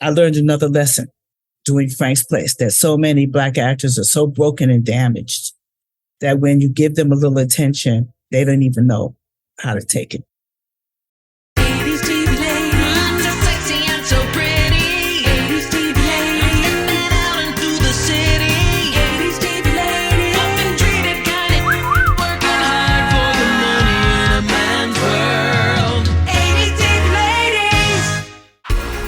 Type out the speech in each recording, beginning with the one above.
I learned another lesson doing Frank's Place, that so many Black actors are so broken and damaged that when you give them a little attention, they don't even know how to take it.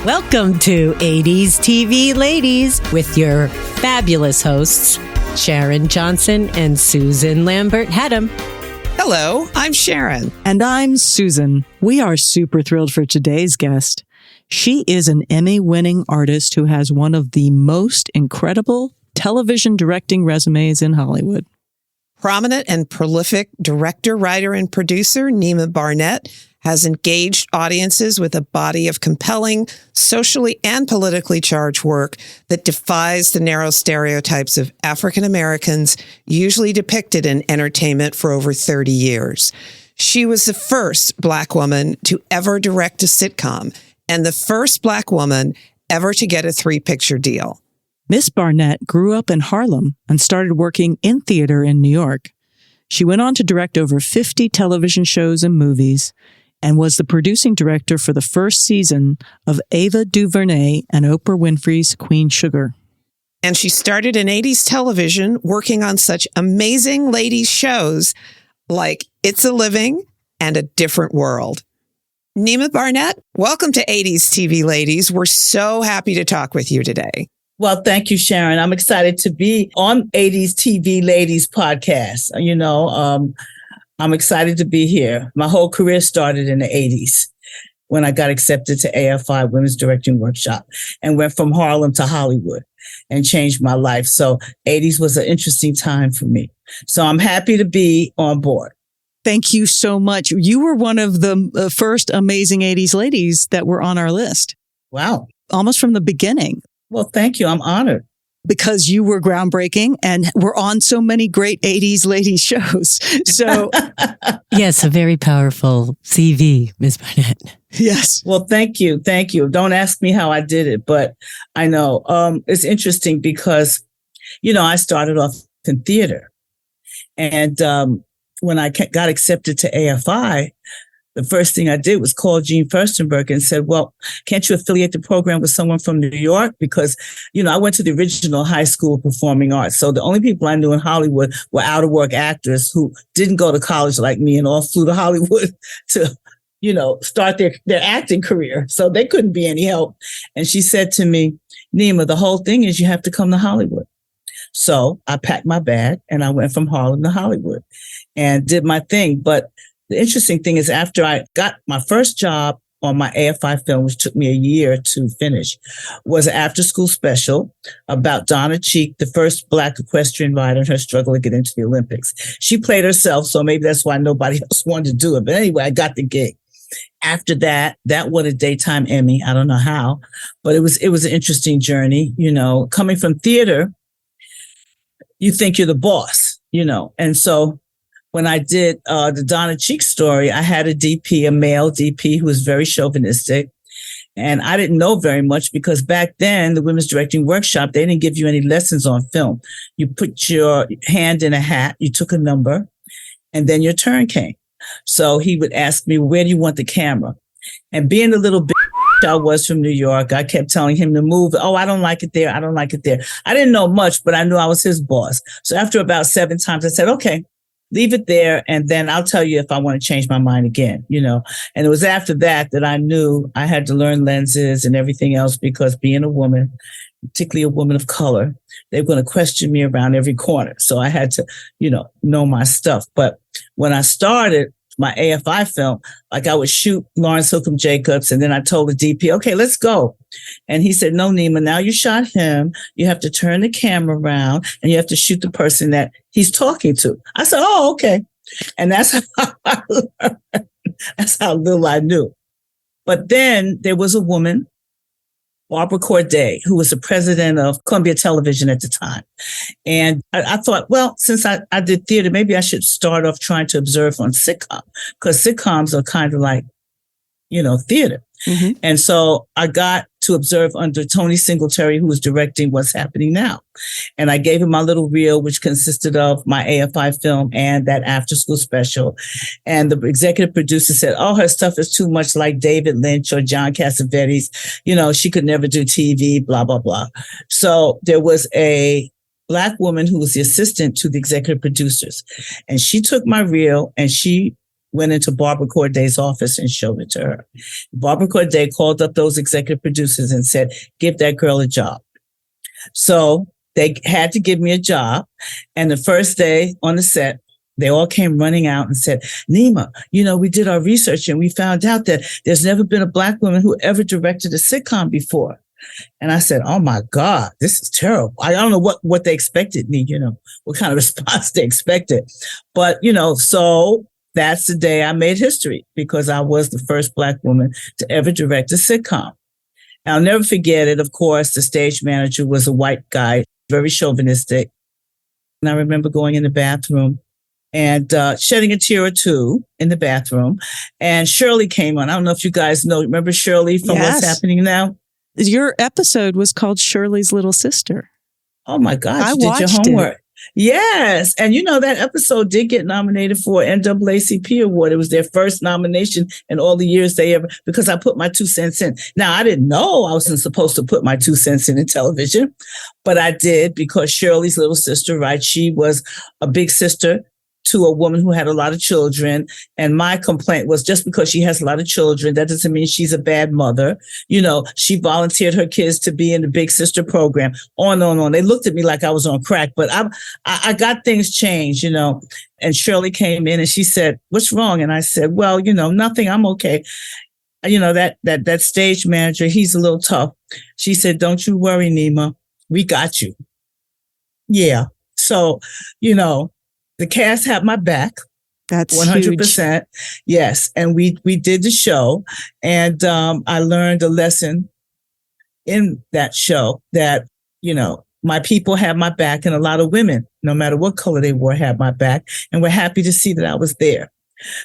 Welcome to 80s TV Ladies with your fabulous hosts, Sharon Johnson and Susan Lambert-Haddam. Hello, I'm Sharon. And I'm Susan. We are super thrilled for today's guest. She is an Emmy-winning artist who has one of the most incredible television directing resumes in Hollywood. Prominent and prolific director, writer, and producer Neema Barnette has engaged audiences with a body of compelling, socially and politically charged work that defies the narrow stereotypes of African Americans usually depicted in entertainment for over 30 years. She was the first Black woman to ever direct a sitcom and the first Black woman ever to get a 3-picture deal. Miss Barnette grew up in Harlem and started working in theater in New York. She went on to direct over 50 television shows and movies, and was the producing director for the first season of Ava DuVernay and Oprah Winfrey's Queen Sugar. And she started in 80s television working on such amazing ladies shows like It's a Living and A Different World. Neema Barnette, welcome to 80s TV Ladies. We're so happy to talk with you today. Well, thank you, Sharon. I'm excited to be on 80s TV Ladies podcast. I'm excited to be here. My whole career started in the 80s when I got accepted to AFI Women's Directing Workshop and went from Harlem to Hollywood and changed my life. So 80s was an interesting time for me. So I'm happy to be on board. Thank you so much. You were one of the first amazing 80s ladies that were on our list. Wow. Almost from the beginning. Well, thank you. I'm honored. Because you were groundbreaking and were on so many great 80s ladies shows. So, yes, a very powerful CV, Ms. Barnette. Yes. Well, thank you. Thank you. Don't ask me how I did it, but I know it's interesting because, I started off in theater. And when I got accepted to AFI, the first thing I did was call Gene Furstenberg and said, well, can't you affiliate the program with someone from New York? Because, I went to the original high school of performing arts. So the only people I knew in Hollywood were out of work actors who didn't go to college like me and all flew to Hollywood to, start their acting career. So they couldn't be any help. And she said to me, Neema, the whole thing is you have to come to Hollywood. So I packed my bag and I went from Harlem to Hollywood and did my thing. But the interesting thing is after I got my first job on my AFI film, which took me a year to finish, was an after-school special about Donna Cheek, the first Black equestrian rider in her struggle to get into the Olympics. She played herself, so maybe that's why nobody else wanted to do it. But anyway, I got the gig. After that won a daytime Emmy. I don't know how, but it was an interesting journey. Coming from theater, you think you're the boss, and so when I did the Donna Cheek story, I had a DP, a male DP who was very chauvinistic. And I didn't know very much because back then, the Women's Directing Workshop, they didn't give you any lessons on film. You put your hand in a hat, you took a number, and then your turn came. So he would ask me, where do you want the camera? And being the little bitch I was from New York, I kept telling him to move. Oh, I don't like it there. I don't like it there. I didn't know much, but I knew I was his boss. So after about 7 times, I said, okay, leave it there. And then I'll tell you if I want to change my mind again, And it was after that I knew I had to learn lenses and everything else because being a woman, particularly a woman of color, they were going to question me around every corner. So I had to, know my stuff. But when I started my AFI film, like I would shoot Lawrence Hookham Jacobs. And then I told the DP, okay, let's go. And he said, no, Neema, now you shot him. You have to turn the camera around and you have to shoot the person that he's talking to. I said, oh, okay. And that's how I learned. That's how little I knew. But then there was a woman, Barbara Corday, who was the president of Columbia Television at the time. And I thought, well, since I did theater, maybe I should start off trying to observe on sitcom, because sitcoms are kind of like, theater. Mm-hmm. And so I got to observe under Tony Singletary, who was directing What's Happening Now. And I gave him my little reel, which consisted of my AFI film and that after school special. And the executive producer said, oh, her stuff is too much like David Lynch or John Cassavetes. She could never do TV, blah, blah, blah. So there was a Black woman who was the assistant to the executive producers. And she took my reel and she went into Barbara Corday's office and showed it to her. Barbara Corday called up those executive producers and said, give that girl a job. So they had to give me a job. And the first day on the set, they all came running out and said, Neema, we did our research and we found out that there's never been a Black woman who ever directed a sitcom before. And I said, oh my God, this is terrible. I don't know what they expected me, what kind of response they expected. But, so that's the day I made history because I was the first Black woman to ever direct a sitcom. I'll never forget it. Of course, the stage manager was a white guy, very chauvinistic. And I remember going in the bathroom and shedding a tear or two in the bathroom. And Shirley came on. I don't know if you guys know. Remember Shirley from Yes. What's Happening Now? Your episode was called Shirley's Little Sister. Oh my God, I you did your watched homework. Yes. And that episode did get nominated for an NAACP award. It was their first nomination in all the years they ever, because I put my 2 cents in. Now, I didn't know I wasn't supposed to put my 2 cents in television, but I did because Shirley's little sister, right? She was a big sister to a woman who had a lot of children. And my complaint was just because she has a lot of children, that doesn't mean she's a bad mother. She volunteered her kids to be in the Big Sister program, on and on and on. They looked at me like I was on crack, but I got things changed, and Shirley came in and she said, what's wrong? And I said, well, nothing, I'm okay. That stage manager, he's a little tough. She said, don't you worry, Neema, we got you. Yeah. So, the cast had my back. That's 100%. huge. Yes. And we did the show. And I learned a lesson in that show that, my people had my back, and a lot of women, no matter what color they wore, had my back, and were happy to see that I was there.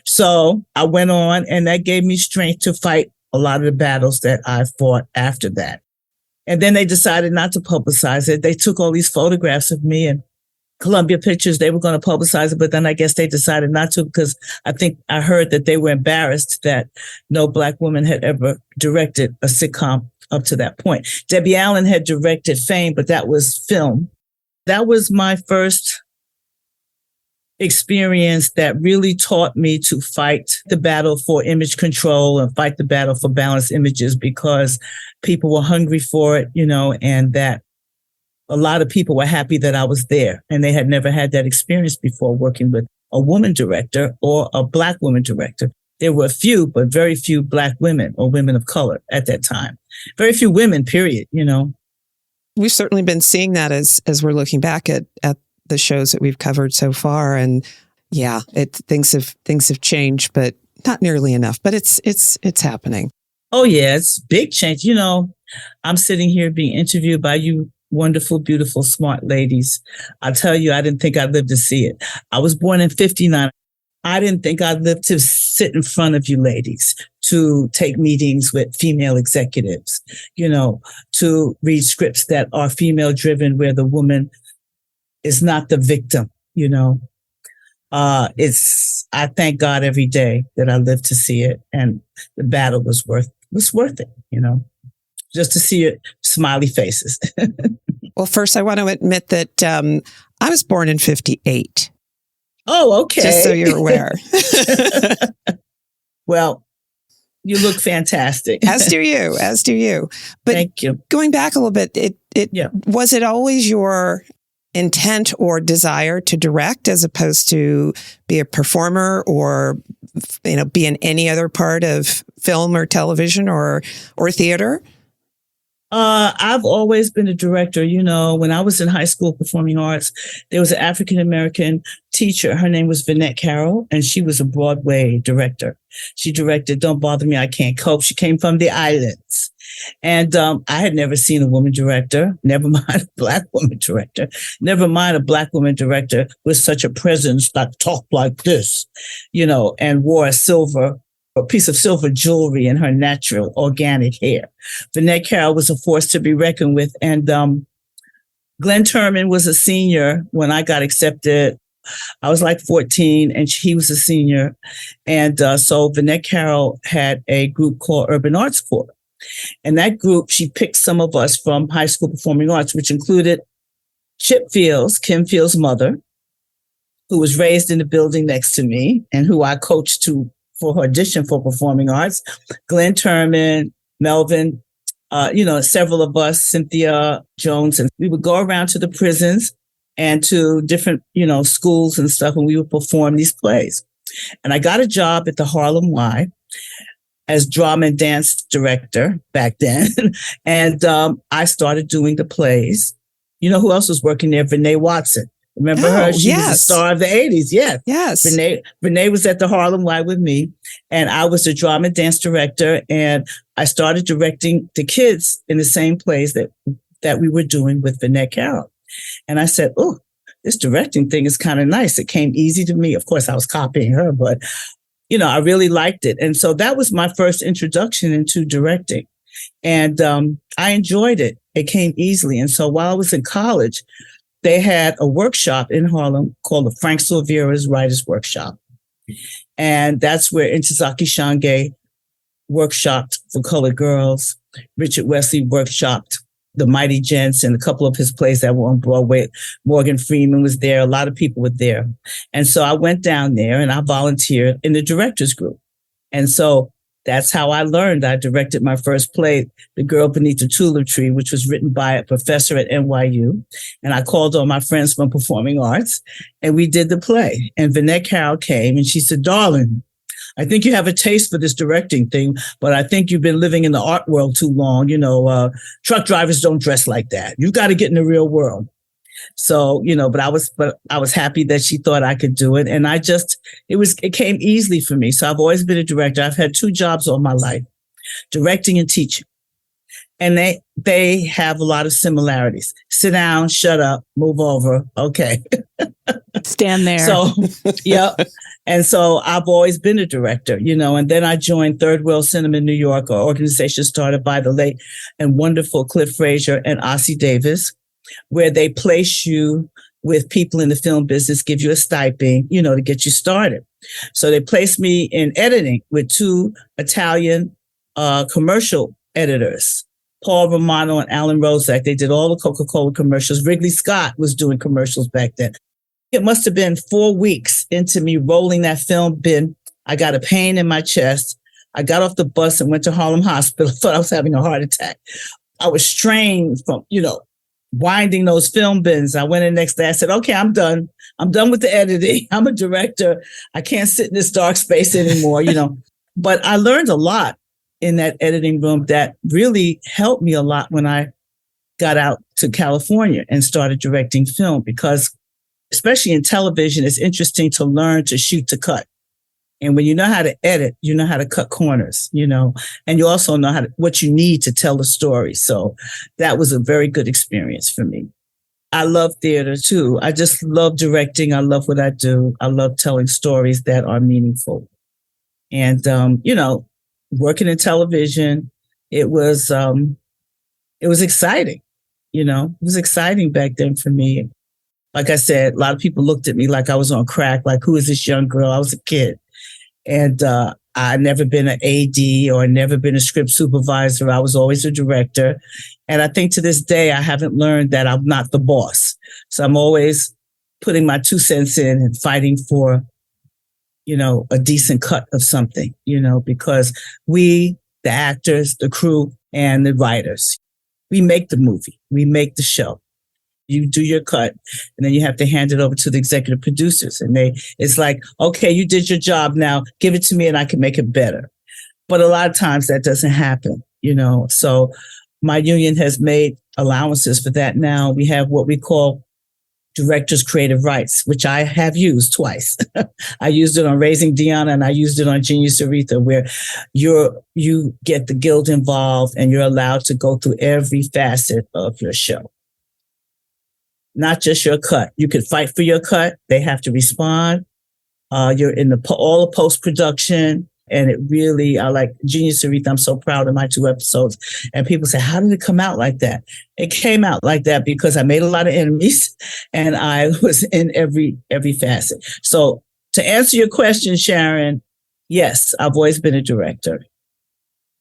So I went on, and that gave me strength to fight a lot of the battles that I fought after that. And then they decided not to publicize it. They took all these photographs of me, and Columbia Pictures, they were going to publicize it, but then I guess they decided not to because I think I heard that they were embarrassed that no Black woman had ever directed a sitcom up to that point. Debbie Allen had directed Fame, but that was film. That was my first experience that really taught me to fight the battle for image control and fight the battle for balanced images because people were hungry for it, and that a lot of people were happy that I was there, and they had never had that experience before working with a woman director or a Black woman director. There were a few, but very few Black women or women of color at that time. Very few women, period, We've certainly been seeing that as we're looking back at the shows that we've covered so far. And yeah, things have changed, but not nearly enough, but it's happening. Oh yeah, it's big change. I'm sitting here being interviewed by you wonderful, beautiful, smart ladies. I tell you, I didn't think I'd live to see it. I was born in 1959. I didn't think I'd live to sit in front of you ladies, to take meetings with female executives, to read scripts that are female driven, where the woman is not the victim, I thank God every day that I lived to see it, and the battle was worth it, just to see it, smiley faces. Well, first, I want to admit that I was born in 1958. Oh, okay. Just so you're aware. Well, you look fantastic. As do you. But thank you. Going back a little bit, was it always your intent or desire to direct as opposed to be a performer or, be in any other part of film or television or theater? I've always been a director. When I was in high school performing arts, there was an African-American teacher. Her name was Vanette Carroll, and she was a Broadway director. She directed Don't Bother Me, I Can't Cope. She came from the islands. And I had never seen a woman director, never mind a Black woman director, never mind a Black woman director with such a presence that talked like this, and wore a silver a piece of silver jewelry in her natural organic hair. Vinette Carroll was a force to be reckoned with. And Glenn Turman was a senior when I got accepted. I was like 14 and he was a senior. And so Vinette Carroll had a group called Urban Arts Corps. And that group, she picked some of us from high school performing arts, which included Chip Fields, Kim Fields' mother, who was raised in the building next to me and who I coached for her audition for performing arts, Glenn Turman, Melvin, several of us, Cynthia Jones, and we would go around to the prisons and to different, schools and stuff, and we would perform these plays. And I got a job at the Harlem Y as drama and dance director back then. And I started doing the plays. You know who else was working there? Renee Watson. Remember her? She was a star of the 80s. Yes. Yes. Renee was at the Harlem Y with me, and I was the drama and dance director. And I started directing the kids in the same plays that we were doing with Vinette Carroll. And I said, oh, this directing thing is kind of nice. It came easy to me. Of course, I was copying her, but, I really liked it. And so that was my first introduction into directing. And I enjoyed it. It came easily. And so while I was in college, they had a workshop in Harlem called the Frank Silvera's Writers Workshop. And that's where Ntozake Shange workshopped for colored girls. Richard Wesley workshopped The Mighty Gents and a couple of his plays that were on Broadway. Morgan Freeman was there. A lot of people were there. And so I went down there and I volunteered in the directors group. And so that's how I learned. I directed my first play, The Girl Beneath the Tulip Tree, which was written by a professor at NYU. And I called all my friends from performing arts and we did the play. And Vinette Carroll came and she said, darling, I think you have a taste for this directing thing, but I think you've been living in the art world too long. Truck drivers don't dress like that. You got to get in the real world. So, but I was happy that she thought I could do it. And it came easily for me. So I've always been a director. I've had 2 jobs all my life, directing and teaching. And they have a lot of similarities. Sit down, shut up, move over. Okay. Stand there. So, yep. And so I've always been a director, and then I joined Third World Cinema in New York, an organization started by the late and wonderful Cliff Frazier and Ossie Davis, where they place you with people in the film business, give you a stipend, to get you started. So they placed me in editing with 2 Italian commercial editors, Paul Romano and Alan Rozak. They did all the Coca-Cola commercials. Wrigley Scott was doing commercials back then. It must have been 4 weeks into me rolling that film bin. I got a pain in my chest. I got off the bus and went to Harlem Hospital. Thought I was having a heart attack. I was strained from, winding those film bins. I went in the next day. I said, okay, I'm done. I'm done with the editing. I'm a director. I can't sit in this dark space anymore, But I learned a lot in that editing room that really helped me a lot when I got out to California and started directing film, because especially in television, it's interesting to learn to shoot to cut. And when you know how to edit, you know how to cut corners, and you also know what you need to tell the story. So that was a very good experience for me. I love theater too. I just love directing. I love what I do. I love telling stories that are meaningful. And, working in television, it was exciting. It was exciting back then for me. Like I said, a lot of people looked at me like I was on crack, like, who is this young girl? I was a kid. And I'd never been an AD or never been a script supervisor. I was always a director. And I think to this day, I haven't learned that I'm not the boss. So I'm always putting my 2 cents in and fighting for, a decent cut of something, because we, the actors, the crew, and the writers, we make the movie, we make the show. You do your cut and then you have to hand it over to the executive producers. And it's like, okay, you did your job. Now give it to me and I can make it better. But a lot of times that doesn't happen, So my union has made allowances for that now. We have what we call director's creative rights, which I have used twice. I used it on Raising Deanna and I used it on Genius Aretha, where you get the guild involved and you're allowed to go through every facet of your show. Not just your cut. You can fight for your cut. They have to respond. You're in all the post-production. And it really, I like Genius Aretha. I'm so proud of my 2 episodes. And people say, how did it come out like that? It came out like that because I made a lot of enemies and I was in every facet. So to answer your question, Sharon, yes, I've always been a director.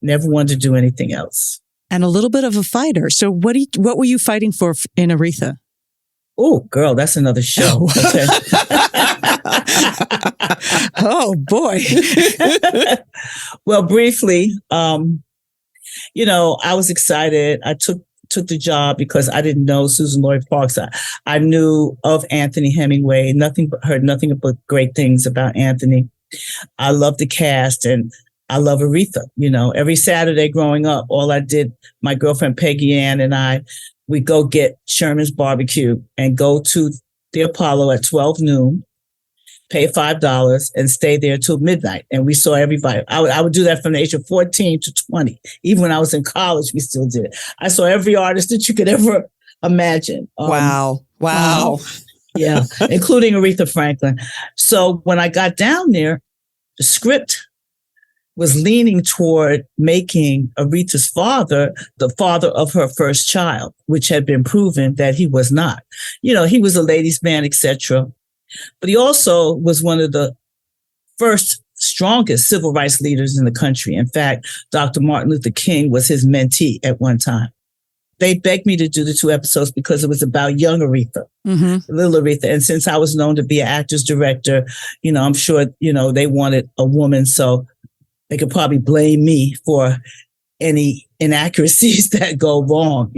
Never wanted to do anything else. And a little bit of a fighter. So what were you fighting for in Aretha? Oh, girl, that's another show. Okay. Oh, boy. Well, briefly, I was excited. I took the job because I didn't know Susan Lloyd Parks. I knew of Anthony Hemingway, heard nothing but great things about Anthony. I love the cast and I love Aretha. Every Saturday growing up, all I did, my girlfriend Peggy Ann and we go get Sherman's barbecue and go to the Apollo at 12 noon, pay $5 and stay there till midnight. And we saw everybody. I would do that from the age of 14 to 20. Even when I was in college, we still did it. I saw every artist that you could ever imagine. Wow. Yeah, including Aretha Franklin. So when I got down there, the script was leaning toward making Aretha's father the father of her first child, which had been proven that he was not. He was a ladies' man, etc. But he also was one of the first strongest civil rights leaders in the country. In fact, Dr. Martin Luther King was his mentee at one time. They begged me to do the 2 episodes because it was about young Aretha, little Aretha. And since I was known to be an actor's director, I'm sure, they wanted a woman. So they could probably blame me for any inaccuracies that go wrong,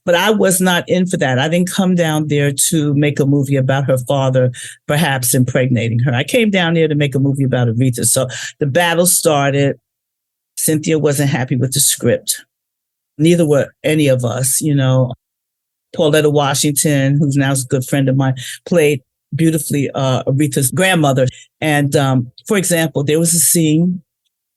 But I was not in for that. I didn't come down there to make a movie about her father, perhaps impregnating her. I came down there to make a movie about Aretha. So the battle started. Cynthia wasn't happy with the script. Neither were any of us, Pauletta Washington, who's now a good friend of mine, played beautifully Aretha's grandmother. And for example, there was a scene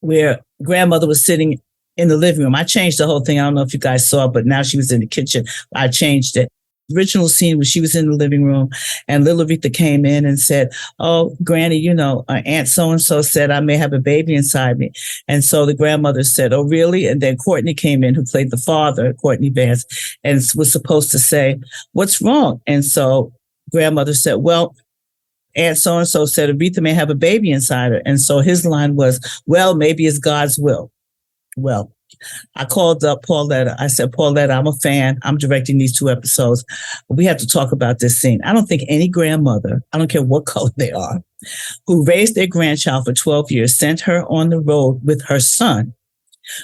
where grandmother was sitting in the living room. I changed the whole thing. I don't know if you guys saw, but now she was in the kitchen. I changed it. The original scene was she was in the living room and little Aretha came in and said, oh, Granny, Aunt so-and-so said I may have a baby inside me. And so the grandmother said, oh, really? And then Courtney came in, who played the father, Courtney Vance, and was supposed to say, what's wrong? And so grandmother said, well, Aunt so-and-so said Aretha may have a baby inside her. And so his line was, well, maybe it's God's will. Well, I called up Pauletta. I said, Pauletta, I'm a fan. I'm directing these 2 episodes. But we have to talk about this scene. I don't think any grandmother, I don't care what color they are, who raised their grandchild for 12 years, sent her on the road with her son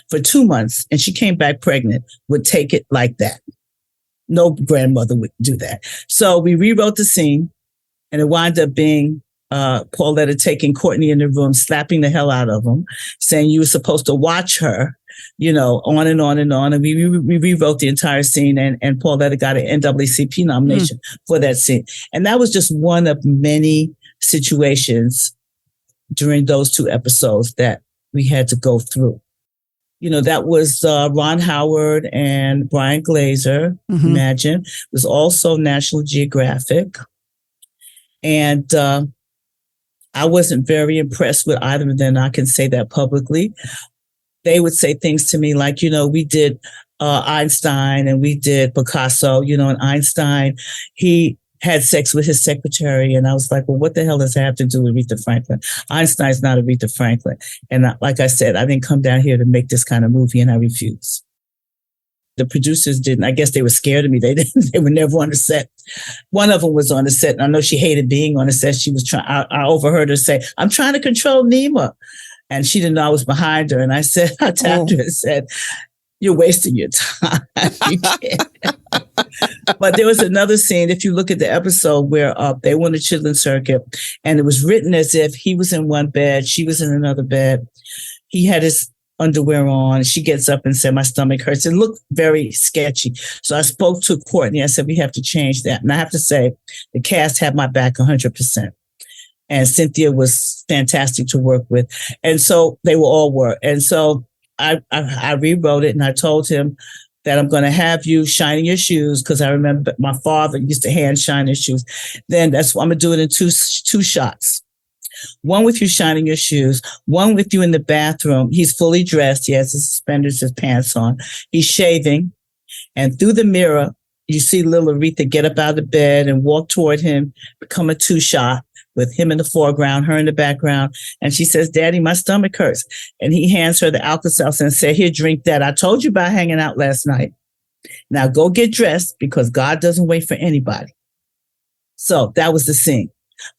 for 2 months, and she came back pregnant, would take it like that. No grandmother would do that. So we rewrote the scene. And it wound up being Pauletta taking Courtney in the room, slapping the hell out of him, saying you were supposed to watch her, on and on and on. And we rewrote the entire scene and Pauletta got an NAACP nomination for that scene. And that was just one of many situations during those 2 episodes that we had to go through. That was Ron Howard and Brian Glazer, imagine. It was also National Geographic. And I wasn't very impressed with either of them. I can say that publicly. They would say things to me like, we did Einstein and we did Picasso, and Einstein, he had sex with his secretary. And I was like, well, what the hell does that have to do with Aretha Franklin? Einstein's not Aretha Franklin. And like I said, I didn't come down here to make this kind of movie and I refuse. The producers didn't. I guess they were scared of me. They didn't. They were never on the set. One of them was on the set, and I know she hated being on the set. She was trying. I overheard her say, "I'm trying to control Neema," and she didn't know I was behind her. And I tapped her and said, "You're wasting your time. You can't." But there was another scene. If you look at the episode where they were on the Chitlin Circuit, and it was written as if he was in one bed, she was in another bed. He had his underwear on. She gets up and said, my stomach hurts. It looked very sketchy. So I spoke to Courtney. I said, we have to change that. And I have to say, the cast had my back 100%. And Cynthia was fantastic to work with. And so they all were. And so I rewrote it and I told him that I'm going to have you shining your shoes because I remember my father used to hand shine his shoes. Then that's what I'm going to do it in two shots. one with you shining your shoes, one with you in the bathroom. He's fully dressed. He has his suspenders, his pants on. He's shaving. And through the mirror, you see little Aretha get up out of bed and walk toward him, become a two-shot with him in the foreground, her in the background. And she says, Daddy, my stomach hurts. And he hands her the Alka-Seltzer and said, here, drink that. I told you about hanging out last night. Now go get dressed because God doesn't wait for anybody. So that was the scene.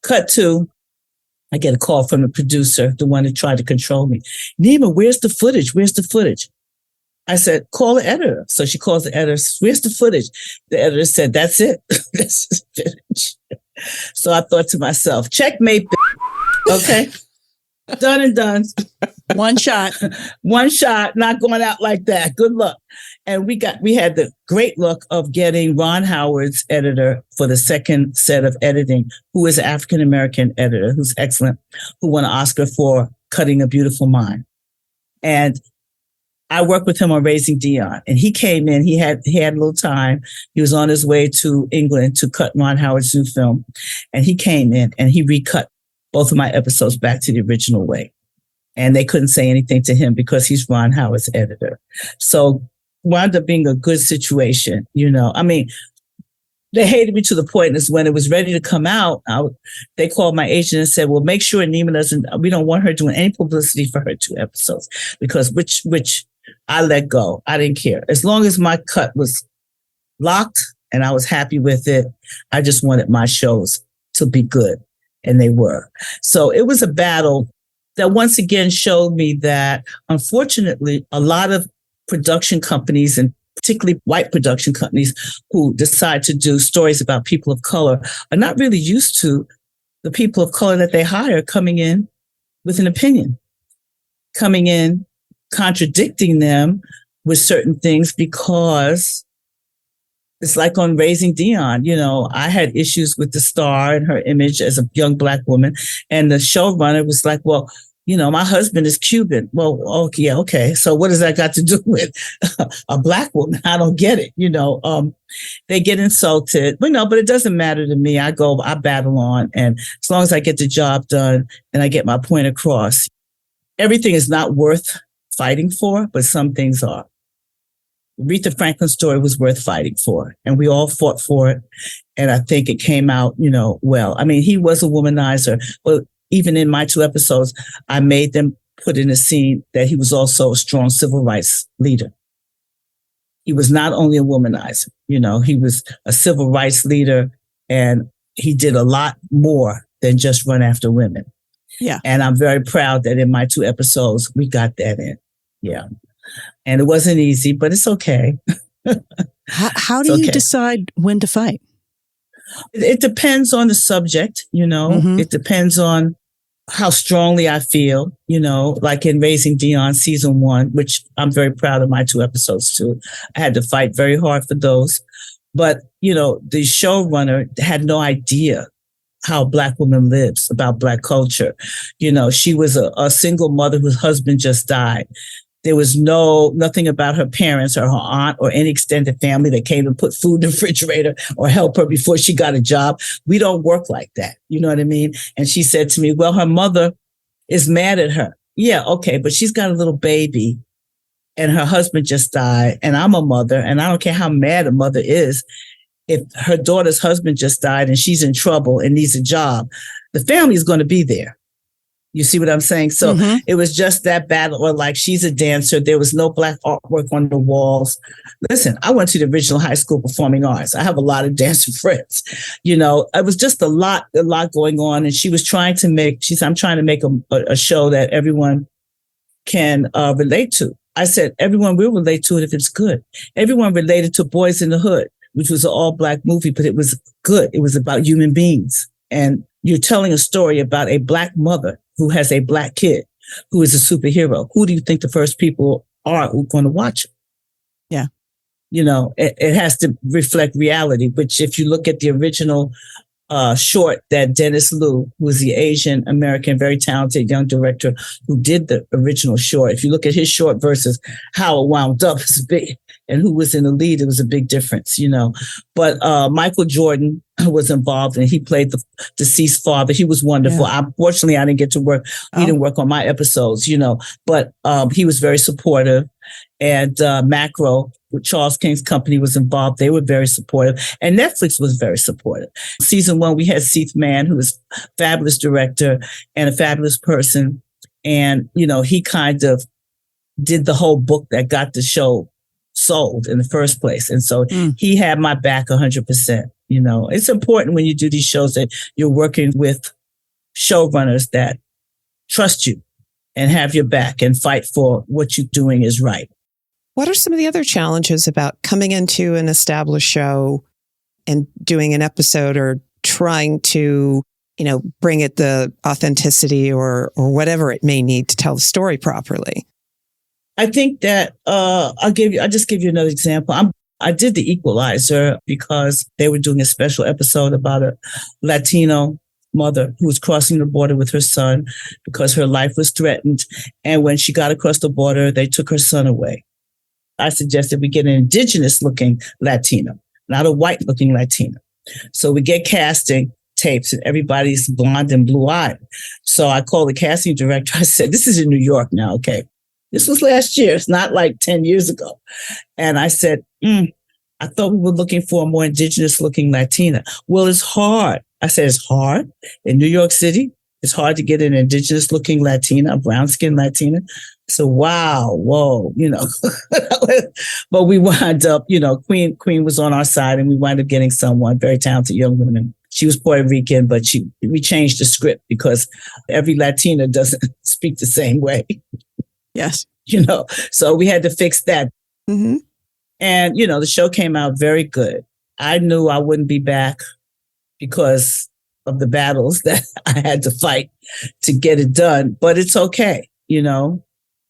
Cut to, I get a call from the producer, the one that tried to control me. Neema, where's the footage? Where's the footage? I said, call the editor. So she calls the editor, where's the footage? The editor said, that's it. This is footage. So I thought to myself, checkmate, okay? Done and done. One shot. One shot, not going out like that. Good luck. And we had the great luck of getting Ron Howard's editor for the second set of editing, who is an African-American editor, who's excellent, who won an Oscar for Cutting a Beautiful Mind. And I worked with him on Raising Dion, and he came in, he had a little time. He was on his way to England to cut Ron Howard's new film. And he came in and he recut both of my episodes back to the original way. And they couldn't say anything to him because he's Ron Howard's editor. So wound up being a good situation, you know. I mean, they hated me to the point is when it was ready to come out, they called my agent and said, well, make sure Neema we don't want her doing any publicity for her 2 episodes because which I let go. I didn't care. As long as my cut was locked and I was happy with it, I just wanted my shows to be good. And they were. So it was a battle that once again showed me that, unfortunately, a lot of production companies, and particularly white production companies who decide to do stories about people of color, are not really used to the people of color that they hire coming in with an opinion, coming in, contradicting them with certain things, because it's like on Raising Dion, you know, I had issues with the star and her image as a young Black woman. And the showrunner was like, well, you know, my husband is Cuban. Well, okay, yeah, okay. So what does that got to do with a Black woman? I don't get it. You know, they get insulted, but no, but it doesn't matter to me. I battle on. And as long as I get the job done and I get my point across, everything is not worth fighting for, but some things are. Aretha Franklin's story was worth fighting for, and we all fought for it. And I think it came out, you know, well. I mean, he was a womanizer, but even in my 2 episodes, I made them put in a scene that he was also a strong civil rights leader. He was not only a womanizer, you know, he was a civil rights leader, and he did a lot more than just run after women. Yeah. And I'm very proud that in my 2 episodes, we got that in. Yeah. And it wasn't easy, but it's okay. How do you decide when to fight? It depends on the subject, you know. Mm-hmm. It depends on how strongly I feel, you know, like in Raising Dion season 1, which I'm very proud of my 2 episodes too. I had to fight very hard for those. But, you know, the showrunner had no idea how a Black woman lives, about Black culture. You know, she was a single mother whose husband just died. There was nothing about her parents or her aunt or any extended family that came and put food in the refrigerator or help her before she got a job. We don't work like that. You know what I mean? And she said to me, well, her mother is mad at her. Yeah, okay, but she's got a little baby and her husband just died, and I'm a mother, and I don't care how mad a mother is. If her daughter's husband just died and she's in trouble and needs a job, the family is going to be there. You see what I'm saying? So It was just that battle, or like she's a dancer. There was no Black artwork on the walls. Listen, I went to the original high school performing arts. I have a lot of dancing friends. You know, it was just a lot going on. And she was trying to make, I'm trying to make a show that everyone can relate to. I said, everyone will relate to it if it's good. Everyone related to Boys in the Hood, which was an all Black movie, but it was good. It was about human beings. And you're telling a story about a Black mother who has a Black kid who is a superhero. Who do you think the first people are who are going to watch it? Yeah. You know, it has to reflect reality, which if you look at the original short that Dennis Liu, who was the Asian American, very talented young director who did the original short, if you look at his short versus how it wound up, and who was in the lead, it was a big difference, But Michael Jordan was involved, and he played the deceased father. He was wonderful. Yeah. Unfortunately, I didn't get to work. We didn't work on my episodes, but he was very supportive. And Macro, with Charles King's company, was involved. They were very supportive. And Netflix was very supportive. Season 1, we had Seth Mann, who was a fabulous director and a fabulous person. And, he kind of did the whole book that got the show sold in the first place. And so he had my back 100%. It's important when you do these shows that you're working with showrunners that trust you and have your back and fight for what you're doing is right. What are some of the other challenges about coming into an established show and doing an episode or trying to, bring it the authenticity or whatever it may need to tell the story properly? I think that I'll just give you another example. I did The Equalizer because they were doing a special episode about a Latino mother who was crossing the border with her son because her life was threatened. And when she got across the border, they took her son away. I suggested we get an indigenous looking Latino, not a white looking Latino. So we get casting tapes and everybody's blonde and blue eyed. So I called the casting director. I said, this is in New York now. Okay. This was last year. It's not like 10 years ago. And I said, I thought we were looking for a more indigenous looking Latina. Well, it's hard. I said, it's hard in New York City. It's hard to get an indigenous looking Latina, a brown skinned Latina. So, wow, whoa, but we wound up, Queen was on our side and we wound up getting someone, very talented young woman. She was Puerto Rican, but we changed the script because every Latina doesn't speak the same way. Yes. So we had to fix that. Mm-hmm. And, the show came out very good. I knew I wouldn't be back because of the battles that I had to fight to get it done, but it's okay.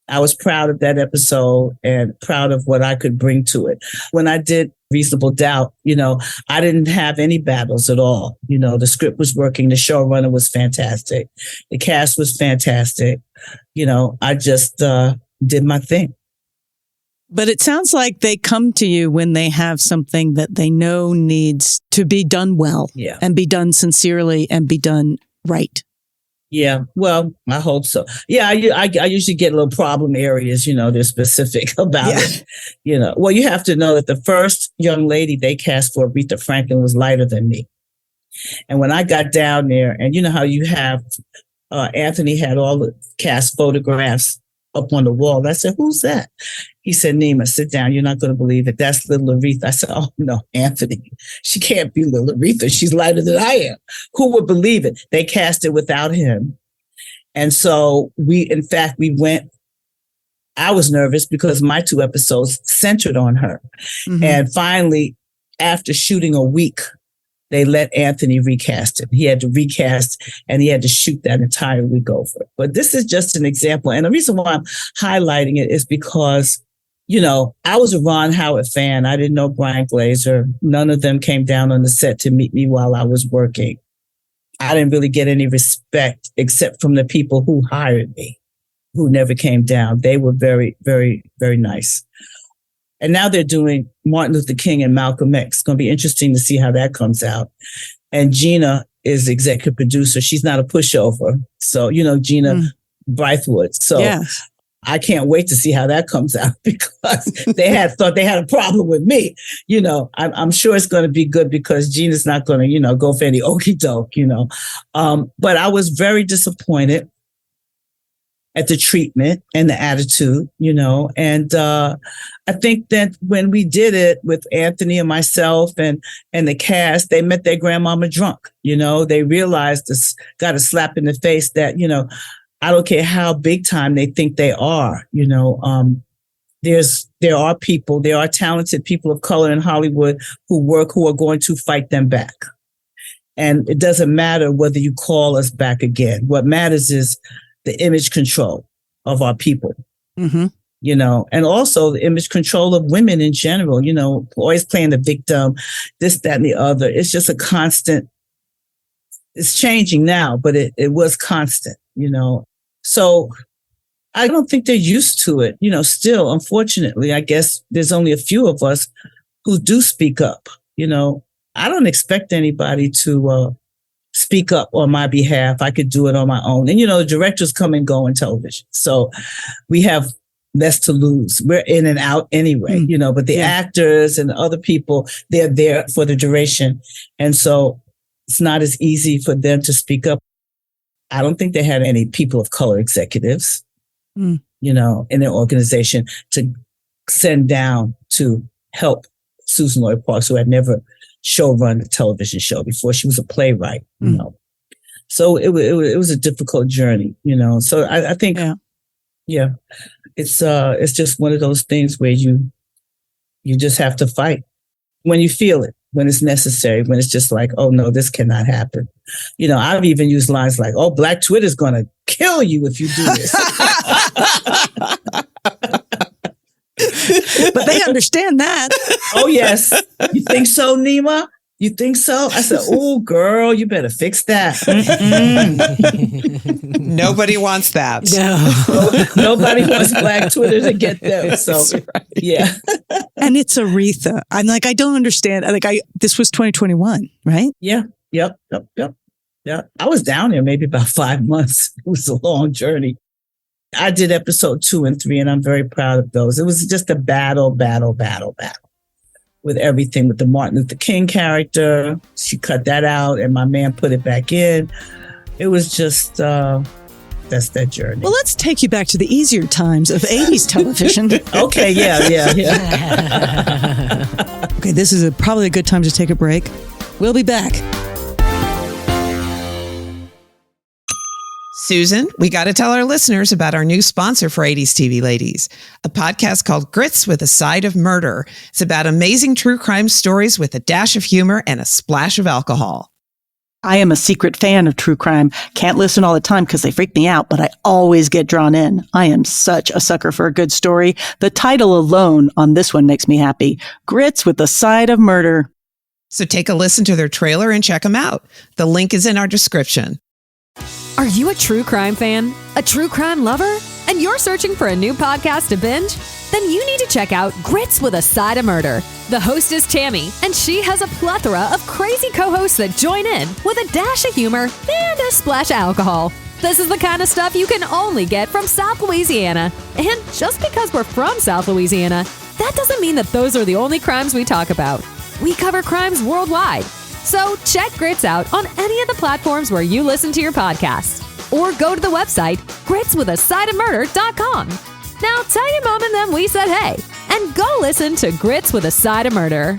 I was proud of that episode and proud of what I could bring to it. When I did Reasonable Doubt, I didn't have any battles at all. The script was working. The showrunner was fantastic. The cast was fantastic. I just did my thing. But it sounds like they come to you when they have something that they know needs to be done well and be done sincerely and be done right. Yeah, well, I hope so. Yeah, I usually get little problem areas, they're specific about it. Well, you have to know that the first young lady they cast for Aretha Franklin was lighter than me. And when I got down there, and you know how you have, Anthony had all the cast photographs up on the wall. I said, who's that? He said, Neema, sit down. You're not going to believe it. That's little Aretha. I said, oh, no, Anthony. She can't be little Aretha. She's lighter than I am. Who would believe it? They cast it without him. And so we went. I was nervous because my 2 episodes centered on her. Mm-hmm. And finally, after shooting a week, they let Anthony recast it. He had to recast and he had to shoot that entire week over. But this is just an example. And the reason why I'm highlighting it is because, I was a Ron Howard fan. I didn't know Brian Glazer. None of them came down on the set to meet me while I was working. I didn't really get any respect except from the people who hired me, who never came down. They were very, very, very nice. And now they're doing Martin Luther King and Malcolm X. It's going to be interesting to see how that comes out. And Gina is executive producer. She's not a pushover. So, Gina Blythewood. So I can't wait to see how that comes out because they thought they had a problem with me. I'm sure it's going to be good because Gina's not going to, go for any okie doke, But I was very disappointed at the treatment and the attitude, and I think that when we did it with Anthony and myself and the cast, they met their grandmama drunk. They realized this, got a slap in the face that, I don't care how big time they think they are, there are talented people of color in Hollywood who are going to fight them back. And it doesn't matter whether you call us back again. What matters is the image control of our people, and also the image control of women in general, always playing the victim, this, that, and the other. It's just a constant, it's changing now, but it was constant, So I don't think they're used to it. Still, unfortunately, I guess there's only a few of us who do speak up. I don't expect anybody to speak up on my behalf. I could do it on my own. And, directors come and go in television. So we have less to lose. We're in and out anyway, but the actors and the other people, they're there for the duration. And so it's not as easy for them to speak up. I don't think they had any people of color executives, in their organization to send down to help Susan Lloyd Parks, who had never run a television show before. She was a playwright, So it was a difficult journey, So I think, it's just one of those things where you just have to fight when you feel it, when it's necessary, when it's just like, oh no, this cannot happen. I've even used lines like, oh, Black Twitter's going to kill you if you do this. But they understand that. Oh, yes. You think so, Neema? You think so? I said, oh, girl, you better fix that. Nobody wants that. No. Nobody wants Black Twitter to get them. So, yeah. And it's Aretha. I'm like, I don't understand. This was 2021, right? Yeah. Yep. Yeah. I was down there maybe about 5 months. It was a long journey. I did episode 2 and 3, and I'm very proud of those. It was just a battle with everything, with the Martin Luther King character. She cut that out, and my man put it back in. It was just, that's that journey. Well, let's take you back to the easier times of 80s television. Okay, yeah. Okay, this is probably a good time to take a break. We'll be back. Susan, we got to tell our listeners about our new sponsor for 80s TV Ladies, a podcast called Grits with a Side of Murder. It's about amazing true crime stories with a dash of humor and a splash of alcohol. I am a secret fan of true crime. Can't listen all the time because they freak me out, but I always get drawn in. I am such a sucker for a good story. The title alone on this one makes me happy. Grits with a Side of Murder. So take a listen to their trailer and check them out. The link is in our description. Are you a true crime fan? A true crime lover? And you're searching for a new podcast to binge? Then you need to check out Grits with a Side of Murder. The host is Tammy, and she has a plethora of crazy co-hosts that join in with a dash of humor and a splash of alcohol. This is the kind of stuff you can only get from South Louisiana. And just because we're from South Louisiana, that doesn't mean that those are the only crimes we talk about. We cover crimes worldwide. So check Grits out on any of the platforms where you listen to your podcast. Or go to the website, gritswithasideofmurder.com. Now tell your mom and them we said hey, and go listen to Grits with a Side of Murder.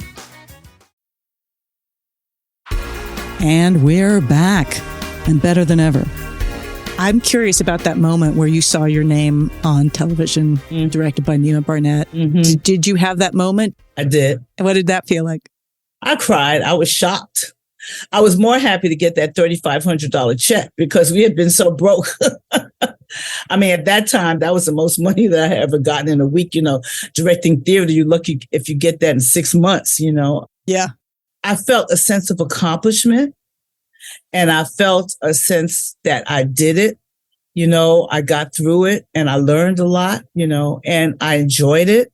And we're back, and better than ever. I'm curious about that moment where you saw your name on television, directed by Neema Barnette. Mm-hmm. Did you have that moment? I did. What did that feel like? I cried. I was shocked. I was more happy to get that $3,500 check because we had been so broke. I mean, at that time, that was the most money that I had ever gotten in a week. Directing theater, you're lucky if you get that in 6 months, Yeah. I felt a sense of accomplishment, and I felt a sense that I did it. I got through it, and I learned a lot, and I enjoyed it.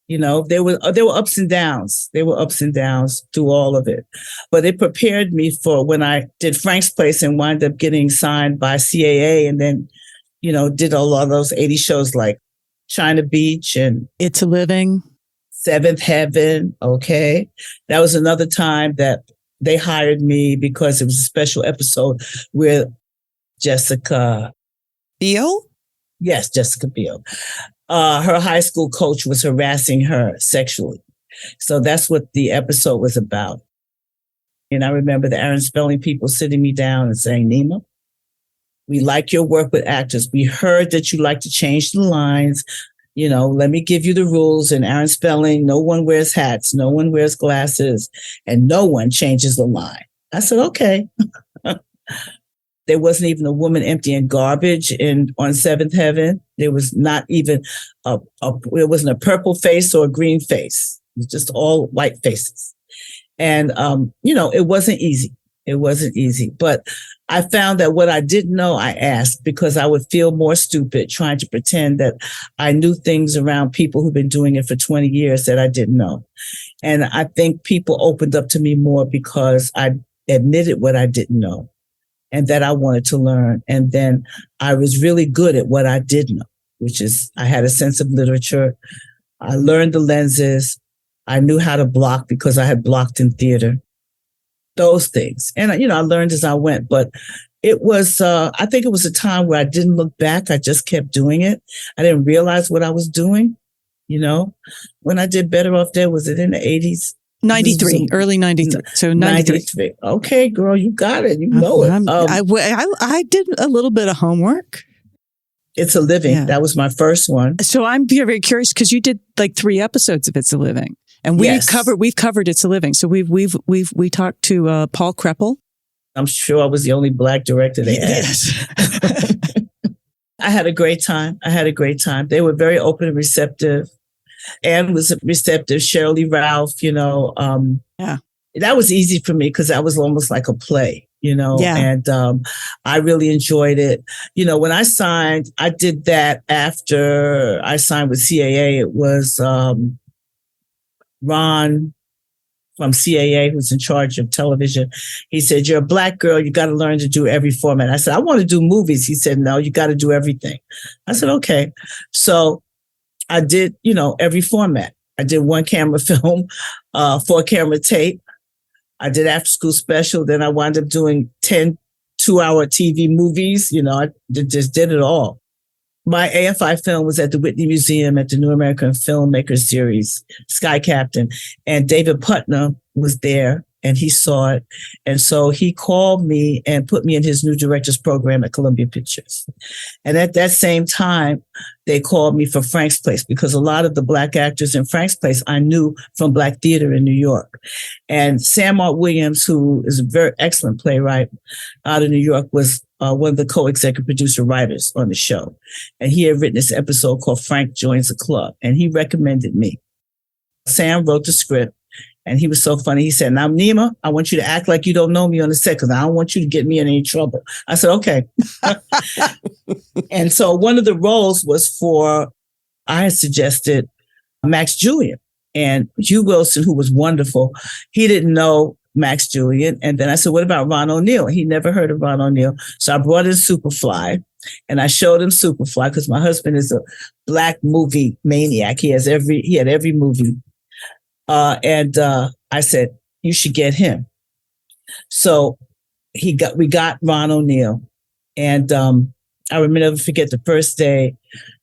There were ups and downs. There were ups and downs through all of it. But it prepared me for when I did Frank's Place and wound up getting signed by CAA, and then, did a lot of those 80 shows like China Beach and It's a Living. Seventh Heaven. Okay. That was another time that they hired me because it was a special episode with Jessica Biel? Yes, Jessica Biel. Her high school coach was harassing her sexually. So that's what the episode was about. And I remember the Aaron Spelling people sitting me down and saying, Neema, we like your work with actors. We heard that you like to change the lines. Let me give you the rules. And Aaron Spelling, no one wears hats, no one wears glasses, and no one changes the line. I said, okay. There wasn't even a woman emptying garbage on Seventh Heaven. There was not even it wasn't a purple face or a green face. It was just all white faces. And, it wasn't easy. It wasn't easy, but I found that what I didn't know, I asked because I would feel more stupid trying to pretend that I knew things around people who've been doing it for 20 years that I didn't know. And I think people opened up to me more because I admitted what I didn't know and that I wanted to learn. And then I was really good at what I did know, which is I had a sense of literature. I learned the lenses. I knew how to block because I had blocked in theater. Those things. And, I learned as I went, but it was, I think it was a time where I didn't look back. I just kept doing it. I didn't realize what I was doing. When I did Better Off Dead, was it in the 80s? 93, early 93. So 93. Okay, girl, you got it. You know it. I did a little bit of homework. It's a Living. Yeah. That was my first one. So I'm very curious because you did like 3 episodes of It's a Living. And we've covered It's a Living. So we talked to Paul Kreppel. I'm sure I was the only Black director they had. Yes. I had a great time. They were very open and receptive. Anne was receptive. Cheryl Lee Ralph, that was easy for me because that was almost like a play, and I really enjoyed it. When I signed, I did that after I signed with CAA. It was Ron from CAA, who's in charge of television. He said, "You're a Black girl. You got to learn to do every format." I said, "I want to do movies." He said, "No, you got to do everything." I said, "Okay." So I did, every format. I did 1 camera film, 4 camera tape. I did after school special. Then I wound up doing 10 2-hour TV movies. I just did it all. My AFI film was at the Whitney Museum at the New American Filmmakers Series, Sky Captain. And David Putnam was there and he saw it. And so he called me and put me in his new director's program at Columbia Pictures. And at that same time, they called me for Frank's Place because a lot of the Black actors in Frank's Place I knew from Black theater in New York. And Sam Art Williams, who is a very excellent playwright out of New York, was one of the co-executive producer writers on the show. And he had written this episode called Frank Joins a Club, and he recommended me. Sam wrote the script, and he was so funny. He said, "Now, Neema, I want you to act like you don't know me on the set because I don't want you to get me in any trouble." I said, "Okay." And so one of the roles was I had suggested Max Julian, and Hugh Wilson, who was wonderful. He didn't know Max Julian. And then I said, "What about Ron O'Neal?" He never heard of Ron O'Neal. So I brought in Superfly and I showed him Superfly because my husband is a Black movie maniac. He had every movie. And I said, "You should get him." So we got Ron O'Neal. And I will never forget the first day.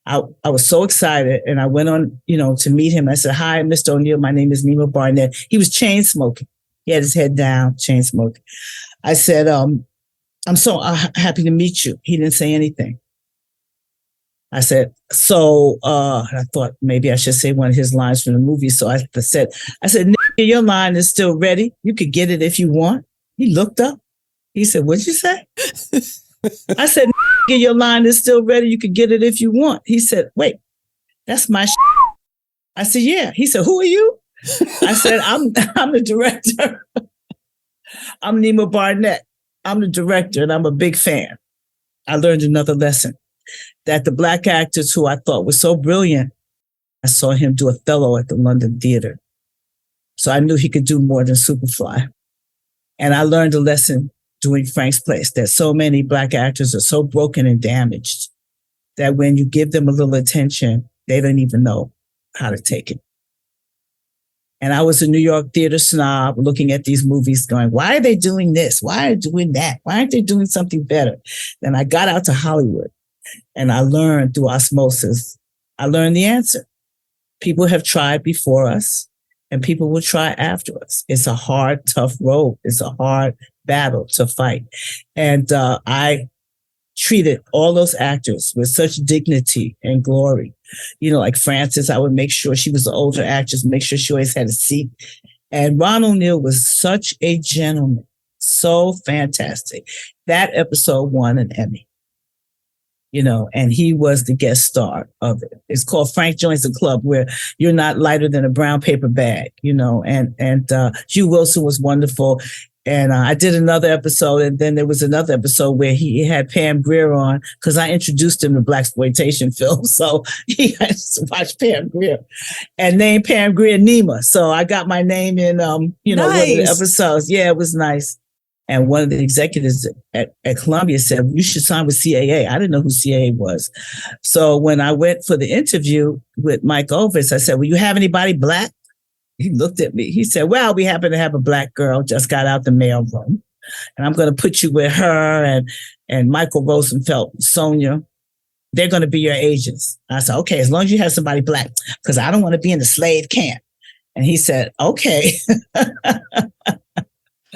I was so excited and I went on, to meet him. I said, "Hi, Mr. O'Neal. My name is Neema Barnette." He was chain smoking. He had his head down, chain smoking. I said, "I'm so happy to meet you." He didn't say anything. I said, I thought maybe I should say one of his lines from the movie. So I said, "Nigga, your line is still ready. You could get it if you want." He looked up. He said, "What'd you say?" I said, "Nigga, your line is still ready. You could get it if you want." He said, "Wait, that's my shit." I said, "Yeah." He said, "Who are you?" I said, I'm the director. I'm Neema Barnette. I'm the director and I'm a big fan." I learned another lesson, that the Black actors who I thought were so brilliant, I saw him do Othello at the London Theater. So I knew he could do more than Superfly. And I learned a lesson doing Frank's Place, that so many Black actors are so broken and damaged that when you give them a little attention, they don't even know how to take it. And I was a New York theater snob looking at these movies going, why are they doing this? Why are they doing that? Why aren't they doing something better? Then I got out to Hollywood and I learned through osmosis. I learned the answer. People have tried before us and people will try after us. It's a hard, tough road. It's a hard battle to fight. And I treated all those actors with such dignity and glory. Like Frances, I would make sure she was the older actress, make sure she always had a seat. And Ron O'Neal was such a gentleman, so fantastic. That episode won an Emmy, and he was the guest star of it. It's called Frank Joins the Club, where you're not lighter than a brown paper bag, and Hugh Wilson was wonderful. And I did another episode, and then there was another episode where he had Pam Grier on because I introduced him to blaxploitation films. So he had to watch Pam Grier and named Pam Grier Neema. So I got my name in, one of the episodes. Yeah, it was nice. And one of the executives at Columbia said, you should sign with CAA. I didn't know who CAA was. So when I went for the interview with Mike Ovis, I said, will you have anybody Black? He looked at me. He said, well, we happen to have a Black girl just got out the mailroom. And I'm going to put you with her and Michael Rosenfeld, Sonia. They're going to be your agents. I said, okay, as long as you have somebody Black, because I don't want to be in the slave camp. And he said, okay.